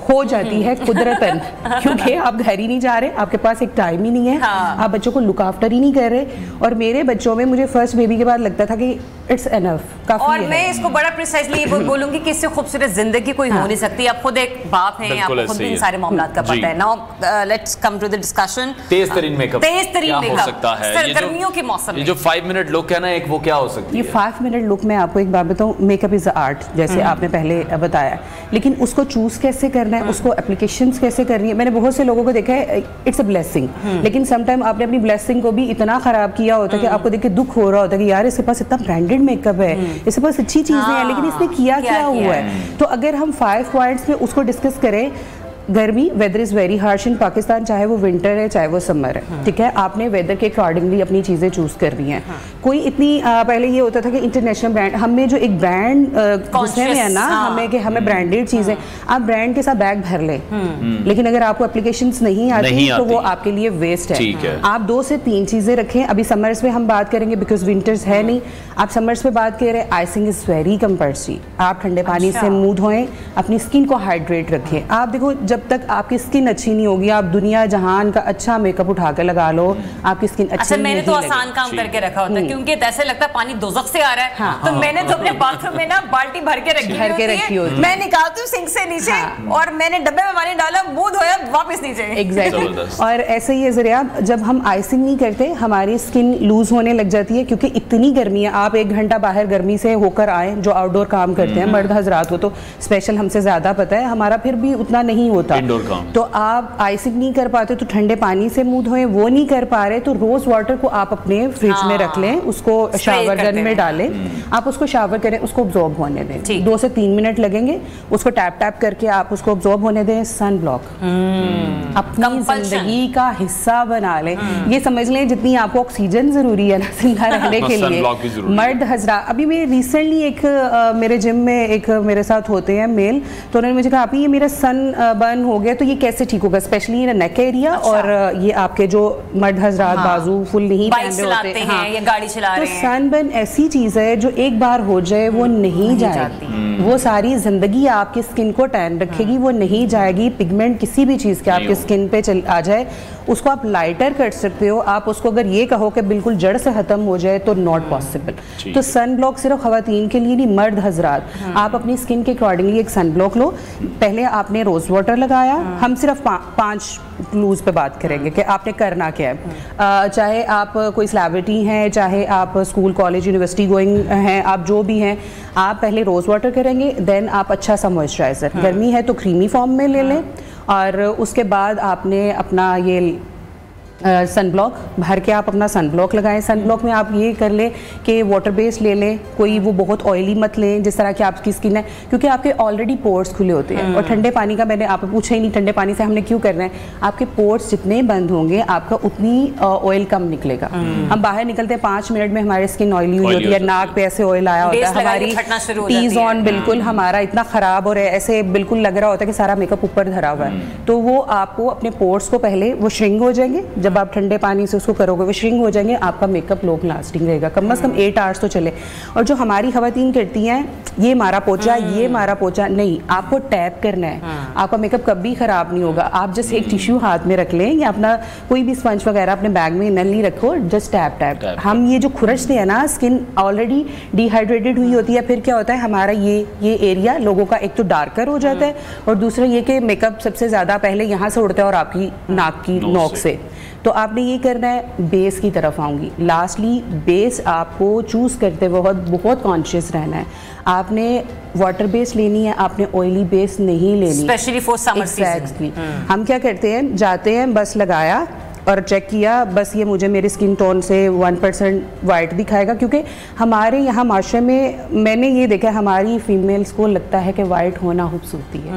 हो जाती है कुदरतन, क्योंकि आप घर ही नहीं जा रहे, आपके पास एक टाइम ही नहीं है, आप बच्चों को लुक आफ्टर ही नहीं कर रहे। और मेरे बच्चों में मुझे फर्स्ट बेबी के बाद लगता था कि इट्स एनफ, काफी और मैं इसको बड़ा प्रिसाइजली बोलूंगी कि इससे खूबसूरत जिंदगी कोई हो नहीं सकती। आप खुद एक बाप हैं, आपको खुद भी इन सारे मामलात का पता है। Now let's come to the discussion. तेज तरीन मेकअप हो सकता है गर्मियों के मौसम में। जो 5 मिनट लुक है ना, एक वो क्या हो सकती है? ये 5 मिनट लुक में आपको एक बात बताऊं, मेकअप इज आर्ट, जैसे आपने पहले बताया, लेकिन उसको चूज कैसे करना है, उसको एप्लीकेशंस कैसे करनी है। मैंने बहुत से लोगों को देखा है, इट्स अ ब्लेसिंग, लेकिन समटाइम आपने अपनी ब्लेसिंग को भी इतना खराब किया होता है कि आपको देख के दुख हो रहा होता है कि यार इसके पास इतना ब्रांडेड मेकअप है, इसके पास अच्छी चीजें हैं, लेकिन इसने किया क्या हुआ है। तो अगर हम 5 पॉइंट्स में उसको डिस्कस करें, गर्मी, वेदर इज़ वेरी हार्श इन पाकिस्तान, चाहे वो विंटर है चाहे वो समर है, ठीक है। आपने वेदर के अकॉर्डिंगली अपनी चीज़ें चूज़ करनी है। कोई इतनी पहले ये होता था कि इंटरनेशनल ब्रांड, हमें जो एक ब्रांड घुसने में है ना, हमें कि हमें ब्रांडेड चीज़ें, आप ब्रांड के साथ बैग भर लें, लेकिन अगर आपको एप्लीकेशंस नहीं आती तो वो आपके लिए वेस्ट है। आप 2 से 3 चीज़ें रखें। अभी समर्स में हम बात करेंगे बिकॉज विंटर्स है नहीं, आप समर्स में बात कर रहे हैं। आइसिंग इज़ वेरी कंपल्सरी, आप ठंडे पानी से मुंह धोएं, अपनी स्किन को हाइड्रेट रखें। आप देखो, जब तक आपकी स्किन अच्छी नहीं होगी, आप दुनिया जहान का अच्छा मेकअप उठा कर लगा लो, आपकी स्किन अच्छी अच्छा, मैंने तो आसान काम करके रखा होता है, क्योंकि ऐसे लगता है पानी दोज़ख से आ रहा है, तो मैंने तो अपने बाथरूम में ना बाल्टी भर के रखी होती है, मैं निकालती हूँ सिंक से नीचे और मैंने डब्बे में पानी डाला, मुंह धोया, वापस नीचे। एग्जैक्टली। और ऐसे ही है ज़रिया, जब हम आइसिंग नहीं करते हमारी स्किन लूज होने लग जाती है, क्योंकि इतनी गर्मी है। आप 1 घंटा बाहर गर्मी से होकर आए, जो आउटडोर काम करते हैं मर्द हजरात को तो स्पेशल हमसे ज्यादा पता है, हमारा फिर भी उतना नहीं होता। तो आप आइसिंग नहीं कर पाते तो ठंडे पानी से मुंह धोएं, वो नहीं कर पा रहे तो रोज वाटर को आप अपने फ्रिज में रख लें, उसको शावर गन में डालें, आप उसको शावर करें, उसको ऑब्जॉर्ब होने दें। 2 से 3 मिनट लगेंगे, उसको टैप टैप करके आप उसको ऑब्जॉर्ब होने दें। सन ब्लॉक अपनी जिंदगी का हिस्सा बना लें। ये समझ लें जितनी आपको ऑक्सीजन जरूरी है ना जिंदा रहने के लिए, मर्द हजरा। अभी मैं रिसेंटली एक मेरे जिम में एक मेरे साथ होते हैं मेल, तो उन्होंने मुझे कहा आप ये मेरा सन बर्न हो गया तो ये कैसे ठीक होगा, स्पेशली नेक एरिया। और ये आपके जो मर्द हजरात बाजू फुल नहीं पहन रहे होते हैं या गाड़ी चला रहे हैं, तो सनबर्न ऐसी चीज है जो एक बार हो जाए वो नहीं जाएगी, वो सारी जिंदगी आपकी स्किन को टैन रखेगी, वो नहीं जाएगी। पिगमेंट किसी भी चीज के आपकी स्किन पे आ जाए उसको आप लाइटर कर सकते हो, आप उसको अगर ये कहो कि बिल्कुल जड़ से खत्म हो जाए तो नॉट पॉसिबल। तो सन ब्लॉक सिर्फ खवातीन के लिए नहीं, मर्द हजरात आप अपनी स्किन के अकॉर्डिंगली एक सन ब्लॉक लो। पहले आपने रोज वाटर लगाया, हम सिर्फ 5 क्लूज पे बात करेंगे कि आपने करना क्या है। चाहे आप कोई सेलिब्रिटी हैं, चाहे आप स्कूल कॉलेज यूनिवर्सिटी गोइंग हैं, आप जो भी हैं, आप पहले रोज वाटर करेंगे, देन आप अच्छा सा मॉइस्चराइजर, गर्मी है तो क्रीमी फॉर्म में ले लें, और उसके बाद आपने अपना ये सन ब्लॉक भर के आप अपना सन ब्लॉक लगाएं। सन ब्लॉक में आप ये कर लें कि वाटर बेस्ड ले लें, कोई वो बहुत ऑयली मत लें जिस तरह की आपकी स्किन है, क्योंकि आपके ऑलरेडी पोर्स खुले होते हैं। और ठंडे पानी का मैंने आपको पूछा ही नहीं, ठंडे पानी से हमने क्यों करना है, आपके पोर्स जितने बंद होंगे आपका उतनी ऑयल कम निकलेगा। हम बाहर निकलते हैं 5 मिनट में हमारी स्किन ऑयली हुई होती है, नाक पे ऐसे ऑयल आया होता है, हमारी टीज ऑन बिल्कुल हमारा इतना खराब हो रहा है, ऐसे बिल्कुल लग रहा होता है कि सारा मेकअप ऊपर धरा हुआ है। तो वो आपको अपने पोर्स को पहले वो श्रिंक हो जाएंगे, जब आप ठंडे पानी से उसको करोगे वो श्रिंक हो जाएंगे, आपका मेकअप लॉन्ग लास्टिंग रहेगा, कम से कम 8 आवर्स तो चले। और जो हमारी खवातीन करती हैं ये मारा पोछा, ये मारा पोछा नहीं, आपको टैप करना है, आपका मेकअप कभी खराब नहीं होगा। आप जस्ट एक टिश्यू हाथ में रख लें या अपना कोई भी स्पंज वगैरह अपने बैग में नली रखो, जस्ट टैप टैप। हम ये जो खुरचते हैं ना, स्किन ऑलरेडी डिहाइड्रेटेड हुई होती है, फिर क्या होता है हमारा ये एरिया लोगों का एक तो डार्कर हो जाता है और दूसरा ये कि मेकअप सबसे ज़्यादा पहले यहाँ से उड़ता है और आपकी नाक की नोक से। तो आपने ये करना है। बेस की तरफ आऊँगी। लास्टली बेस आपको चूज़ करते वक्त बहुत कॉन्शियस रहना है। आपने वाटर बेस लेनी है, आपने ऑयली बेस नहीं लेनी, स्पेशली फॉर समर सीजन। हम क्या करते हैं, जाते हैं बस लगाया और चेक किया, बस ये मुझे मेरी स्किन टोन से 1% वाइट दिखाएगा, क्योंकि हमारे यहाँ माशरे में मैंने ये देखा है हमारी फीमेल्स को लगता है कि वाइट होना खूबसूरती है।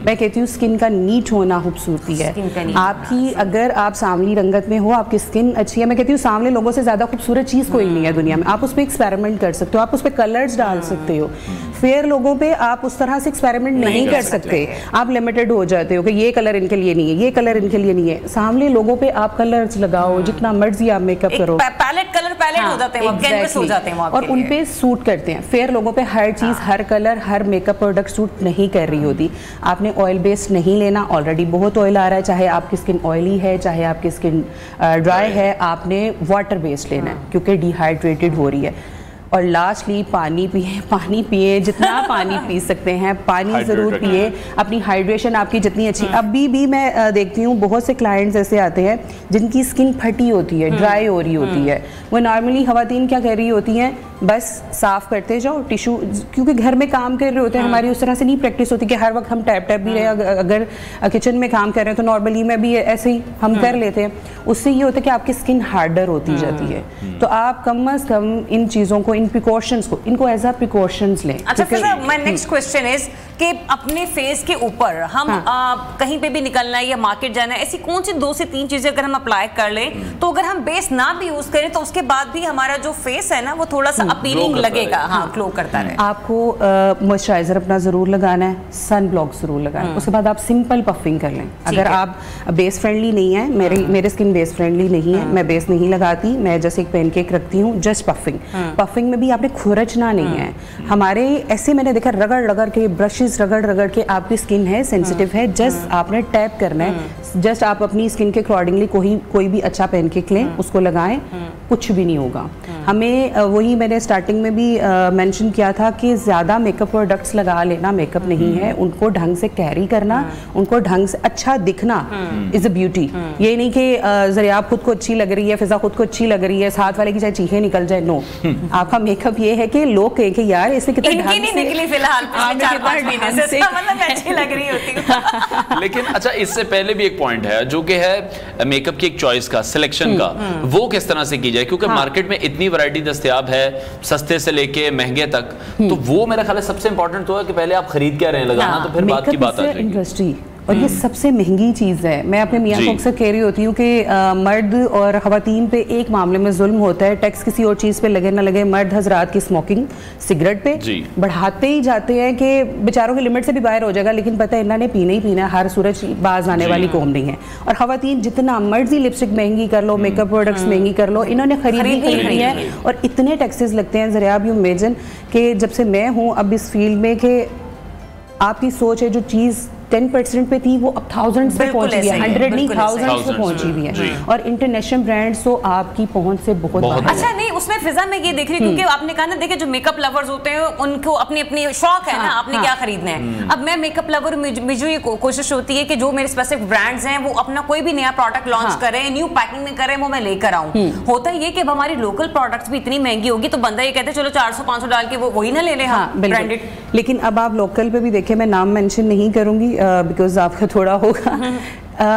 मैं कहती हूँ स्किन का नीट होना खूबसूरती है। आपकी अगर आप सांवली रंगत में हो, आपकी स्किन अच्छी है, मैं कहती हूँ सांवले लोगों से ज़्यादा खूबसूरत चीज़ कोई नहीं है दुनिया में। आप उस पर एक्सपेरिमेंट कर सकते हो, आप उस पर कलर्स डाल सकते हो। फेयर लोगों पे आप उस तरह से एक्सपेरिमेंट नहीं कर सकते, आप लिमिटेड हो जाते हो कि ये कलर इनके लिए नहीं है, ये कलर इनके लिए नहीं है। सांवले लोगों पे आप कलर्स लगाओ, जितना मर्जी आप मेकअप करो, पैलेट कलर पैलेट हो जाते हैं, कैनवस हो जाते हैं और उन पे सूट करते हैं। फेयर लोगों पे हर चीज, हर कलर, हर मेकअप प्रोडक्ट सूट नहीं कर रही होती। आपने ऑयल बेस्ड नहीं लेना, ऑलरेडी बहुत ऑयल आ रहा है, चाहे आपकी स्किन ऑयली है चाहे आपकी स्किन ड्राई है, आपने वाटर बेस्ड लेना है क्योंकि डिहाइड्रेटेड हो रही है। और लास्टली पानी पिए जितना पानी पी सकते हैं, पानी ज़रूर पिए। अपनी हाइड्रेशन आपकी जितनी अच्छी, अभी भी मैं देखती हूँ बहुत से क्लाइंट्स ऐसे आते हैं जिनकी स्किन फटी होती है, ड्राई हो रही होती है। वो नॉर्मली खवातीन क्या कर रही होती हैं, बस साफ करते जाओ टिश्यू, क्योंकि घर में काम कर रहे होते हैं, हमारी उस तरह से नहीं प्रैक्टिस होती कि हर वक्त हम टैप टैप भी रहे। अगर किचन में काम कर रहे हैं तो नॉर्मली में भी ऐसे ही हम कर लेते हैं। उससे ये होता है कि आपकी स्किन हार्डर होती जाती है। तो आप कम से कम इन चीज़ों को, इन प्रिकॉशंस को, इनको एज अ प्रिकॉशंस लें। अच्छा फिर माय नेक्स्ट क्वेश्चन इज कि अपने फेस के ऊपर हम कहीं पे भी निकलना है या मार्केट जाना है, ऐसी कौन सी 2 से 3 चीजें अगर हम अप्लाई कर लें तो अगर हम बेस ना भी यूज करें तो उसके बाद भी हमारा जो फेस है ना वो थोड़ा सा अपीलिंग लगेगा, हाँ ग्लो करता रहे। आपको मॉइस्चराइजर अपना जरूर लगाना है, सन ब्लॉक जरूर लगाना है। उसके बाद आप सिंपल पफिंग कर लें। अगर आप बेस फ्रेंडली नहीं है, मेरे स्किन बेस फ्रेंडली नहीं है, मैं बेस नहीं लगाती, मैं जैसे एक पैनकेक रखती हूँ, जस्ट पफिंग। पफिंग में भी आपने खुरचना नहीं है। हमारे ऐसे मैंने देखा रगड़ रगड़ के ब्रश रगड़ के आपकी स्किन है सेंसिटिव है, जस्ट आपने टैप करना है। जस्ट आप अपनी स्किन के अकॉर्डिंगली कोई भी अच्छा पैनकेक लें, उसको लगाएं, कुछ भी नहीं होगा। हमें वही मैंने स्टार्टिंग में भी मेंशन किया था कि ज़्यादा मेकअप प्रोडक्ट्स लगा लेना मेकअप नहीं है, उनको ढंग से कैरी करना, उनको ढंग से अच्छा दिखना इज़ अ ब्यूटी। ये नहीं कि ज़रिया खुद को अच्छी लग रही है, फिजा खुद को अच्छी लग रही है, साथ वाले की चाहे चीखें निकल जाए, नो। आपका मेकअप ये है कि लोग कहें कि यार इसने कितने ढंग से निकली फिलहाल 4-5 महीने से, मतलब अच्छी लग रही होती। लेकिन अच्छा इससे पहले भी एक पॉइंट है जो कि है मेकअप की एक चॉइस का, सिलेक्शन का, वो किस तरह से की जाए, क्योंकि मार्केट में इतनी वैरायटी दस्तयाब है, सस्ते से लेके महंगे तक, तो वो मेरा ख्याल है सबसे इंपॉर्टेंट तो है कि पहले आप खरीद क्या रहे हैं लगाना, तो फिर बात की बात आ जाएगी। इंडस्ट्री और ये सबसे महंगी चीज़ है। मैं अपने मियाँ को अक्सर कह रही होती हूँ कि मर्द और खवातीन पे एक मामले में जुल्म होता है, टैक्स किसी और चीज़ पे लगे ना लगे, मर्द हजरात की स्मोकिंग सिगरेट पे बढ़ाते ही जाते हैं कि बेचारों की लिमिट से भी बाहर हो जाएगा, लेकिन पता है इन्होंने पीना ही पीना है, हर सूरज बाज आने वाली कौम नहीं है। और खवातीन जितना मर्जी लिपस्टिक महंगी कर लो, मेकअप प्रोडक्ट्स महंगी कर लो, इन्होंने खरीदी है और इतने टैक्सेस लगते हैं। ज़रा आप यू इमेजिन कि जब से मैं हूँ अब इस फील्ड में कि आपकी सोच है जो चीज़ 10% पे थी वो अब thousands पे पहुंची हुई है, 100 नहीं thousands पे पहुंची हुई है। और इंटरनेशनल ब्रांड्स तो आपकी पहुंच से बहुत अच्छा नहीं, उसमें फिजा में ये देख रही क्योंकि आपने कहा ना, देखिए जो मेकअप लवर्स होते हैं उनको अपनी अपनी शौक है ना, आपने क्या खरीदना है। अब मैं मेकअप लवर, मुझे ये कोशिश होती है कि जो मेरे स्पेसिफिक ब्रांड्स हैं वो अपना कोई भी नया प्रोडक्ट लॉन्च करें, न्यू पैकिंग में करें, वो मैं लेकर आऊँ। होता ये कि हमारी लोकल प्रोडक्ट्स भी इतनी महंगी होगी तो बंदा ये कहते हैं चलो 400-500 डाल के वो वही ना ले लें ब्रांडेड। लेकिन अब आप लोकल पे भी देखें, मैं नाम मेंशन नहीं करूंगी बिकॉज आपका थोड़ा होगा,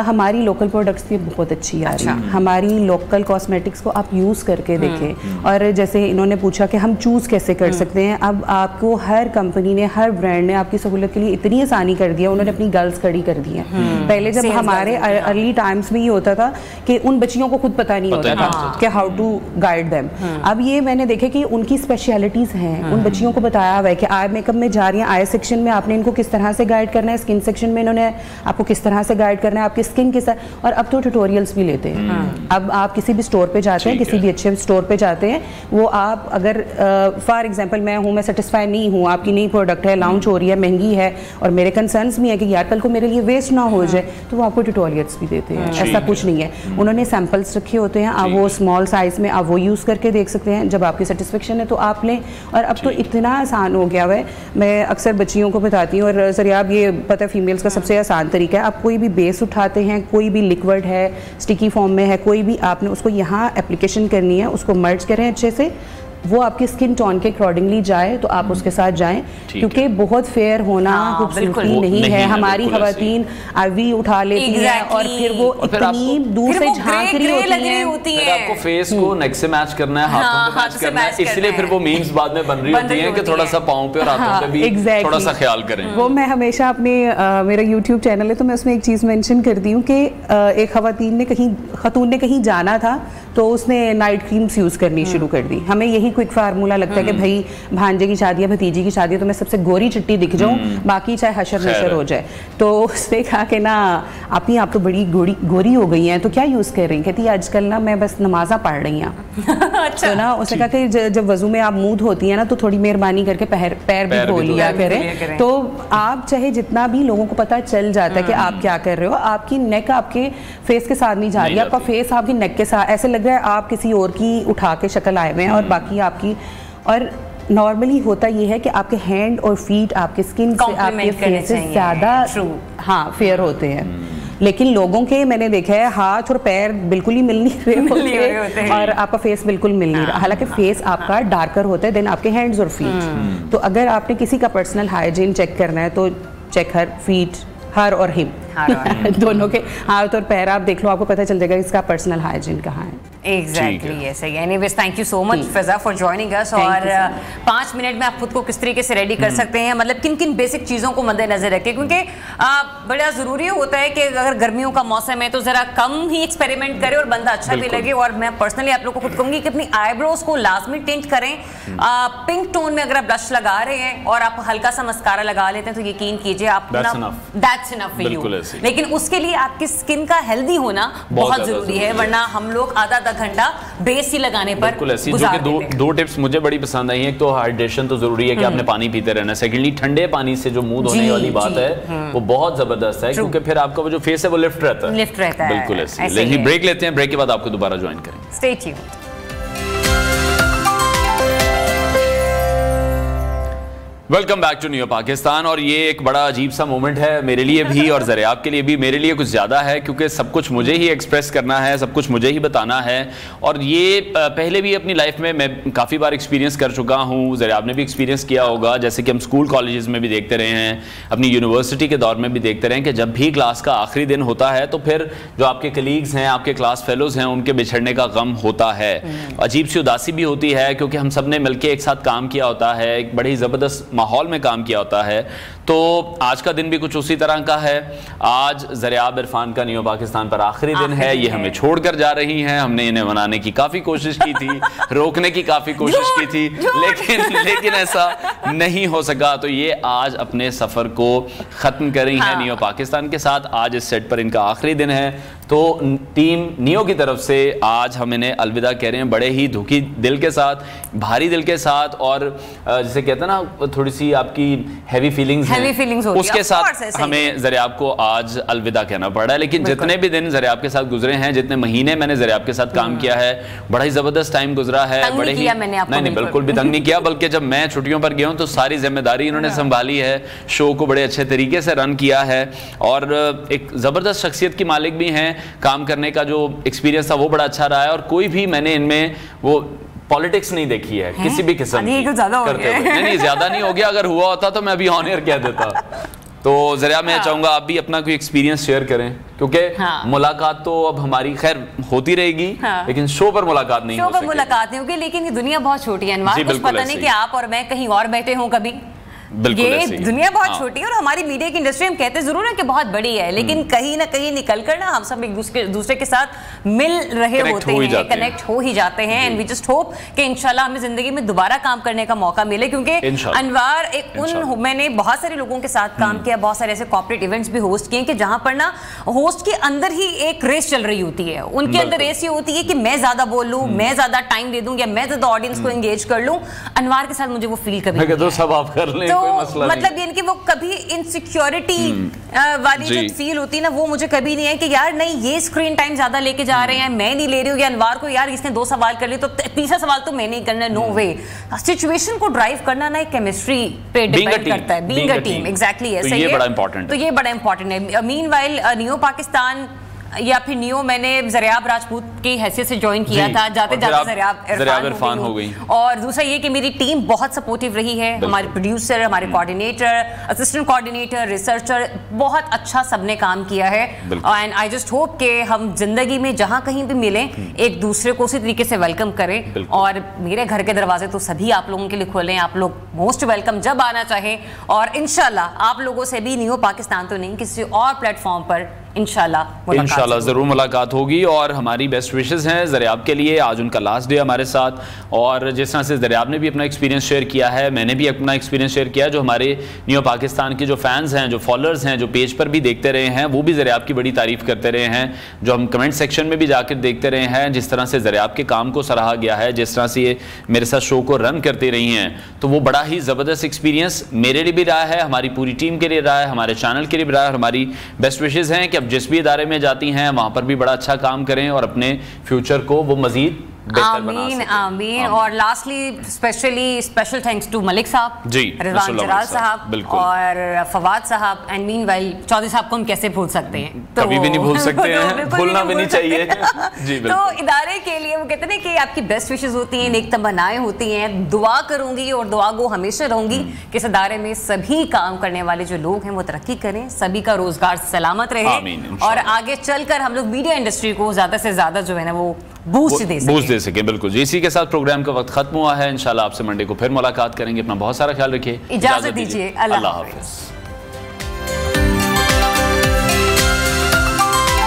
हमारी लोकल प्रोडक्ट्स भी बहुत अच्छी आ रही है। हमारी लोकल कॉस्मेटिक्स को आप यूज़ करके देखें। और जैसे इन्होंने पूछा कि हम चूज़ कैसे कर सकते हैं, अब आपको हर कंपनी ने, हर ब्रांड ने आपकी सहूलत के लिए इतनी आसानी कर दिया, उन्होंने अपनी गर्ल्स खड़ी कर दी है। पहले जब हमारे अर्ली टाइम्स में ये होता था कि उन बच्चियों को खुद पता नहीं होता था कि हाउ टू गाइड देम। अब ये मैंने देखे कि उनकी स्पेशलिटीज़ हैं, उन बच्चियों को बताया हुआ है कि आई मेकअप में जा रही हैं, आई सेक्शन में आपने इनको किस तरह से गाइड करना है, स्किन सेक्शन में इन्होंने आपको किस तरह से गाइड करना है, आपके स्किन के साथ। और अब तो ट्यूटोरियल्स भी लेते हैं। अब आप किसी भी स्टोर पे जाते हैं, किसी भी अच्छे स्टोर पे जाते हैं, वो आप अगर फॉर एग्जांपल मैं सेटिस्फाई नहीं हूँ, आपकी नई प्रोडक्ट है, लॉन्च हो रही है, महंगी है और मेरे कंसर्न्स भी है कि यार कल को मेरे लिए वेस्ट ना हो जाए, तो वो आपको ट्यूटोरियल्स भी देते हैं। ऐसा कुछ नहीं है, उन्होंने सैंपल्स रखे होते हैं, आप वो स्मॉल साइज में आप वो यूज़ करके देख सकते हैं। जब आपकी सेटिस्फेक्शन है तो आप लें। और अब तो इतना आसान हो गया है, मैं अक्सर बच्चियों को बताती हूँ, और सर आप ये पता है फीमेल्स का सबसे आसान तरीका है, आप कोई भी बेस उठाते हैं, कोई भी लिक्विड है, स्टिकी फॉर्म में है, कोई भी, आपने उसको यहाँ एप्लीकेशन करनी है, उसको मर्ज करें अच्छे से, वो आपकी स्किन टोन के अकॉर्डिंगली जाए तो आप उसके साथ जाएं, क्योंकि बहुत फेयर होना खूबसूरती नहीं है। हमारी खवातीन आईवी उठा लेती हैं और फिर वो इतनी दूर से झांक रही होती है। आपको फेस को नेक से मैच करना है, हाथों पे मैच करना है, इसलिए फिर वो मीम्स बाद में बन रही होती हैं कि थोड़ा सा पाँव पे और हाथों पे भी थोड़ा सा ख्याल करें। वो मैं हमेशा अपने मेरा यूट्यूब चैनल है तो मैं उसमें एक चीज़ मेंशन करती हूँ कि एक खातून ने कहीं जाना था तो उसने नाइट क्रीम्स यूज़ करनी शुरू कर दी। हमें यही क्विक फार्मूला लगता है कि भाई भांजे की शादी है, भतीजी की शादी है, तो मैं सबसे गोरी चिट्टी दिख जाऊं, बाकी चाहे हशर नशर हो जाए। तो उसने कहा कि ना आप तो बड़ी गोरी हो गई हैं, तो क्या यूज़ कर रही हैं? कहती आजकल ना मैं बस नमाज़ा पढ़ रही हूँ। अच्छा। तो ना उसने कहा कि जब वजू में आप मुँह धोती हैं ना तो थोड़ी मेहरबानी करके पैर भी धो लिया करें। तो आप चाहे जितना भी लोगों को पता चल जाता है कि आप क्या कर रहे हो, आपकी नेक आपके फेस के साथ नहीं जा रही, आपका फेस आपकी नेक के साथ, ऐसे लग रहा है आप किसी और की उठा के शक्ल आए हुए हैं और बाकी आपकी। और नॉर्मली होता ये है कि आपके हैंड और फीट आपके स्किन से आपके फेस से ज़्यादा फेयर होते हैं, लेकिन लोगों के मैंने देखा है हाथ और पैर बिल्कुल ही मिल नहीं रहे होते हैं और आपका फेस बिल्कुल मिल नहीं रहा। हालांकि फेस आपका डार्कर होता है देन आपके हैंड्स और फीट। तो अगर आपने किसी का पर्सनल हाइजीन चेक करना है तो चेक हर और हिम दोनों के हाथ और पैर आप देख लो, आपको पता चल जाएगा इसका पर्सनल हाइजीन कहाँ है। एग्जैक्टली ऐसे ही। Anyways thank you so much Fiza for joining us. और 5 मिनट में आप खुद को किस तरीके से रेडी कर सकते हैं, मतलब किन किन बेसिक चीज़ों को मद्देनजर रखें, क्योंकि बड़ा ज़रूरी होता है कि अगर गर्मियों का मौसम है तो ज़रा कम ही एक्सपेरिमेंट करें और बंदा अच्छा भी लगे। और मैं पर्सनली आप लोग को खुद कहूँगी कि अपनी आईब्रोज को लाजमी टिंट करें पिंक टोन में। अगर आप ब्लश लगा रहे हैं और आप हल्का सा मस्कारा लगा लेते हैं तो यकीन कीजिए आप दैट्स इनफ फॉर यू। लेकिन उसके लिए आपकी स्किन का हेल्दी होना बहुत जरूरी है, वरना हम लोग आधा घंटा बेस ही लगाने पर गुजार देते हैं। दो टिप्स मुझे बड़ी पसंद आई हैं। एक तो हाइड्रेशन तो जरूरी है कि आपने पानी पीते रहना। सेकेंडली ठंडे पानी से जो मुंह धोने वाली बात है वो बहुत जबरदस्त है, क्योंकि फिर आपका वो जो फेस है वो लिफ्ट रहता है। बिल्कुल ऐसे। लेकिन ब्रेक लेते हैं, ब्रेक के बाद आपको दोबारा ज्वाइन करेंगे। Stay tuned. Welcome back to new Pakistan. और ये एक बड़ा अजीब सा मोमेंट है मेरे लिए भी और ज़रा आपके लिए भी। मेरे लिए कुछ ज़्यादा है क्योंकि सब कुछ मुझे ही एक्सप्रेस करना है, सब कुछ मुझे ही बताना है। और ये पहले भी अपनी लाइफ में मैं काफ़ी बार एक्सपीरियंस कर चुका हूँ, ज़रा आपने भी एक्सपीरियंस किया होगा। जैसे कि हम स्कूल कॉलेजेस में भी देखते रहे हैं, अपनी यूनिवर्सिटी के दौर में भी देखते रहे हैं कि जब भी क्लास का आखिरी दिन होता है तो फिर जो आपके कलीग्स हैं, आपके क्लास फेलोज़ हैं, उनके बिछड़ने का गम होता है। अजीब सी उदासी भी होती है क्योंकि हम सब ने मिलकर एक साथ काम किया होता है, एक बड़ी ज़बरदस्त माहौल में काम किया होता है। तो आज का दिन भी कुछ उसी तरह का है। आज ज़रियाब इरफान का न्यू पाकिस्तान पर आखिरी दिन है। ये हमें छोड़कर जा रही हैं। हमने इन्हें मनाने की काफ़ी कोशिश की थी, रोकने की काफ़ी कोशिश की थी, लेकिन ऐसा नहीं हो सका। तो ये आज अपने सफ़र को ख़त्म कर रही हैं न्यू पाकिस्तान के साथ। आज इस सेट पर इनका आखिरी दिन है। तो टीम नियो की तरफ से आज हम इन्हें अलविदा कह रहे हैं, बड़े ही दुखी दिल के साथ, भारी दिल के साथ। और जिसे कहते हैं ना थोड़ी सी आपकी हैवी फीलिंग्स उसके साथ हमें ज़रियाब को आज अलविदा कहना पड़ रहा है। लेकिन जितने भी दिन ज़रियाब के साथ गुजरे हैं, जितने महीने मैंने ज़रियाब के साथ काम किया है, बड़ा ही ज़बरदस्त टाइम गुजरा है। बड़े ही नहीं बिल्कुल भी तंग नहीं किया, बल्कि जब मैं छुट्टियों पर गया हूँ तो सारी जिम्मेदारी इन्होंने संभाली है, शो को बड़े अच्छे तरीके से रन किया है और एक ज़बरदस्त शख्सियत की मालिक भी हैं। काम करने का जो एक्सपीरियंस था वो बड़ा अच्छा रहा है और कोई भी मैंने इनमें वो पॉलिटिक्स नहीं देखी है किसी भी किस्म की करते हुए। नहीं ज्यादा नहीं हो गया, अगर हुआ होता तो मैं अभी ऑन एयर कह देता। तो जरा मैं चाहूंगा आप भी अपना कोई एक्सपीरियंस शेयर करें, क्योंकि मुलाकात तो अब हमारी खैर होती रहेगी, लेकिन शो पर मुलाकात नहीं होगी। लेकिन ये दुनिया बहुत छोटी है, कुछ पता नहीं कि आप और मैं कहीं और बैठे हों कभी, ये दुनिया बहुत छोटी है और हमारी मीडिया की इंडस्ट्री हम कहते जरूर है कि बहुत बड़ी है, लेकिन कहीं ना कहीं निकल कर ना हम सब एक दूसरे के साथ मिल रहे होते हैं, कनेक्ट हो ही जाते हैं। एंड वी जस्ट होप कि इंशाल्लाह हमें जिंदगी में दोबारा काम करने का मौका मिले, क्योंकि अनवार मैंने बहुत सारे लोगों के साथ काम किया, बहुत सारे ऐसे कॉर्पोरेट इवेंट्स भी होस्ट किए कि जहां पर ना होस्ट के अंदर ही एक रेस चल रही होती है। उनके अंदर रेस ये होती है कि मैं ज्यादा बोल लूं, मैं ज्यादा टाइम दे दूं या मैं ज्यादा ऑडियंस को एंगेज कर लूं। अनवार के साथ मुझे वो फील कभी नहीं तो सब आप कर लें, कोई मसला नहीं। मतलब ये कि वो कभी इनसिक्योरिटी वाली जो फील होती है ना, वो मुझे कभी नहीं है कि यार नहीं ये स्क्रीन टाइम ज्यादा लेके जा रहे हैं, मैं नहीं ले रही हूँ, या अनवार को यार इसने 2 सवाल कर लिए तो तीसरा सवाल तो मैं नहीं करना। नो वे, सिचुएशन को ड्राइव करना ना एक केमिस्ट्री पे डिपेंड करता है, बीइंग अ टीम। एग्जैक्टली ऐसा ही है, तो ये बड़ा इंपॉर्टेंट है। मीनवाइल नियो पाकिस्तान या फिर नियो मैंने ज़रियाब राजपूत की हैसियत से ज्वाइन किया था, जाते जाते ज़रियाब इरफान हो गई। और दूसरा ये कि मेरी टीम बहुत सपोर्टिव रही है, हमारे प्रोड्यूसर, हमारे कोऑर्डिनेटर, असिस्टेंट कोऑर्डिनेटर, रिसर्चर, बहुत अच्छा सबने काम किया है। एंड आई जस्ट होप कि हम जिंदगी में जहां कहीं भी मिलें एक दूसरे को उसी तरीके से वेलकम करें। और मेरे घर के दरवाजे तो सभी आप लोगों के लिए खोले हैं, आप लोग मोस्ट वेलकम जब आना चाहें। और इंशाल्लाह आप लोगों से भी नियो पाकिस्तान तो नहीं, किसी और प्लेटफॉर्म पर इंशाल्लाह जरूर मुलाकात होगी। और हमारी बेस्ट विशेस हैं ज़रियाब के लिए, आज उनका लास्ट डे हमारे साथ। और जिस तरह से ज़रियाब ने भी अपना एक्सपीरियंस शेयर किया है, मैंने भी अपना एक्सपीरियंस शेयर किया, जो हमारे नियो पाकिस्तान के जो फैंस हैं, जो फॉलोअर्स हैं, जो पेज पर भी देखते रहे हैं, वो भी ज़रियाब की बड़ी तारीफ करते रहे हैं। जो हम कमेंट सेक्शन में भी जाकर देखते रहे हैं, जिस तरह से ज़रियाब के काम को सराहा गया है, जिस तरह से ये मेरे साथ शो को रन करते रही हैं, तो वो बड़ा ही ज़बरदस्त एक्सपीरियंस मेरे लिए भी रहा है, हमारी पूरी टीम के लिए रहा है, हमारे चैनल के लिए भी रहा है। और हमारी बेस्ट विशेस हैं कि अब जिस भी इदारे में जाती हैं वहां पर भी बड़ा अच्छा काम करें और अपने फ्यूचर को वो मजीद आमीन आमीन। और lastly special thanks to Malik sahab, ji, Rizwan जलाल साहब और फवाद साहब एंड मीनवाइल चौधरी साहब को हम कैसे भूल सकते हैं, तो कभी भी नहीं भूल सकते हैं, भूलना भी नहीं चाहिए। जी, तो इदारे के लिए वो कहते हैं कि आपकी बेस्ट विशेस होती हैं, नेक तमन्नाएं होती हैं, दुआ करूंगी और दुआ गो हमेशा रहूंगी कि इस इदारे में सभी काम करने वाले जो लोग हैं वो तरक्की करें, सभी का रोजगार सलामत रहे और आगे चलकर हम लोग मीडिया इंडस्ट्री को ज्यादा से ज्यादा जो है ना वो बूस्ट दे सके। बिल्कुल जी, इसी के साथ प्रोग्राम का वक्त खत्म हुआ है। इंशाल्लाह आपसे मंडे को फिर मुलाकात करेंगे। अपना बहुत सारा ख्याल रखिए, इजाजत दीजिए, अल्लाह हाफिज।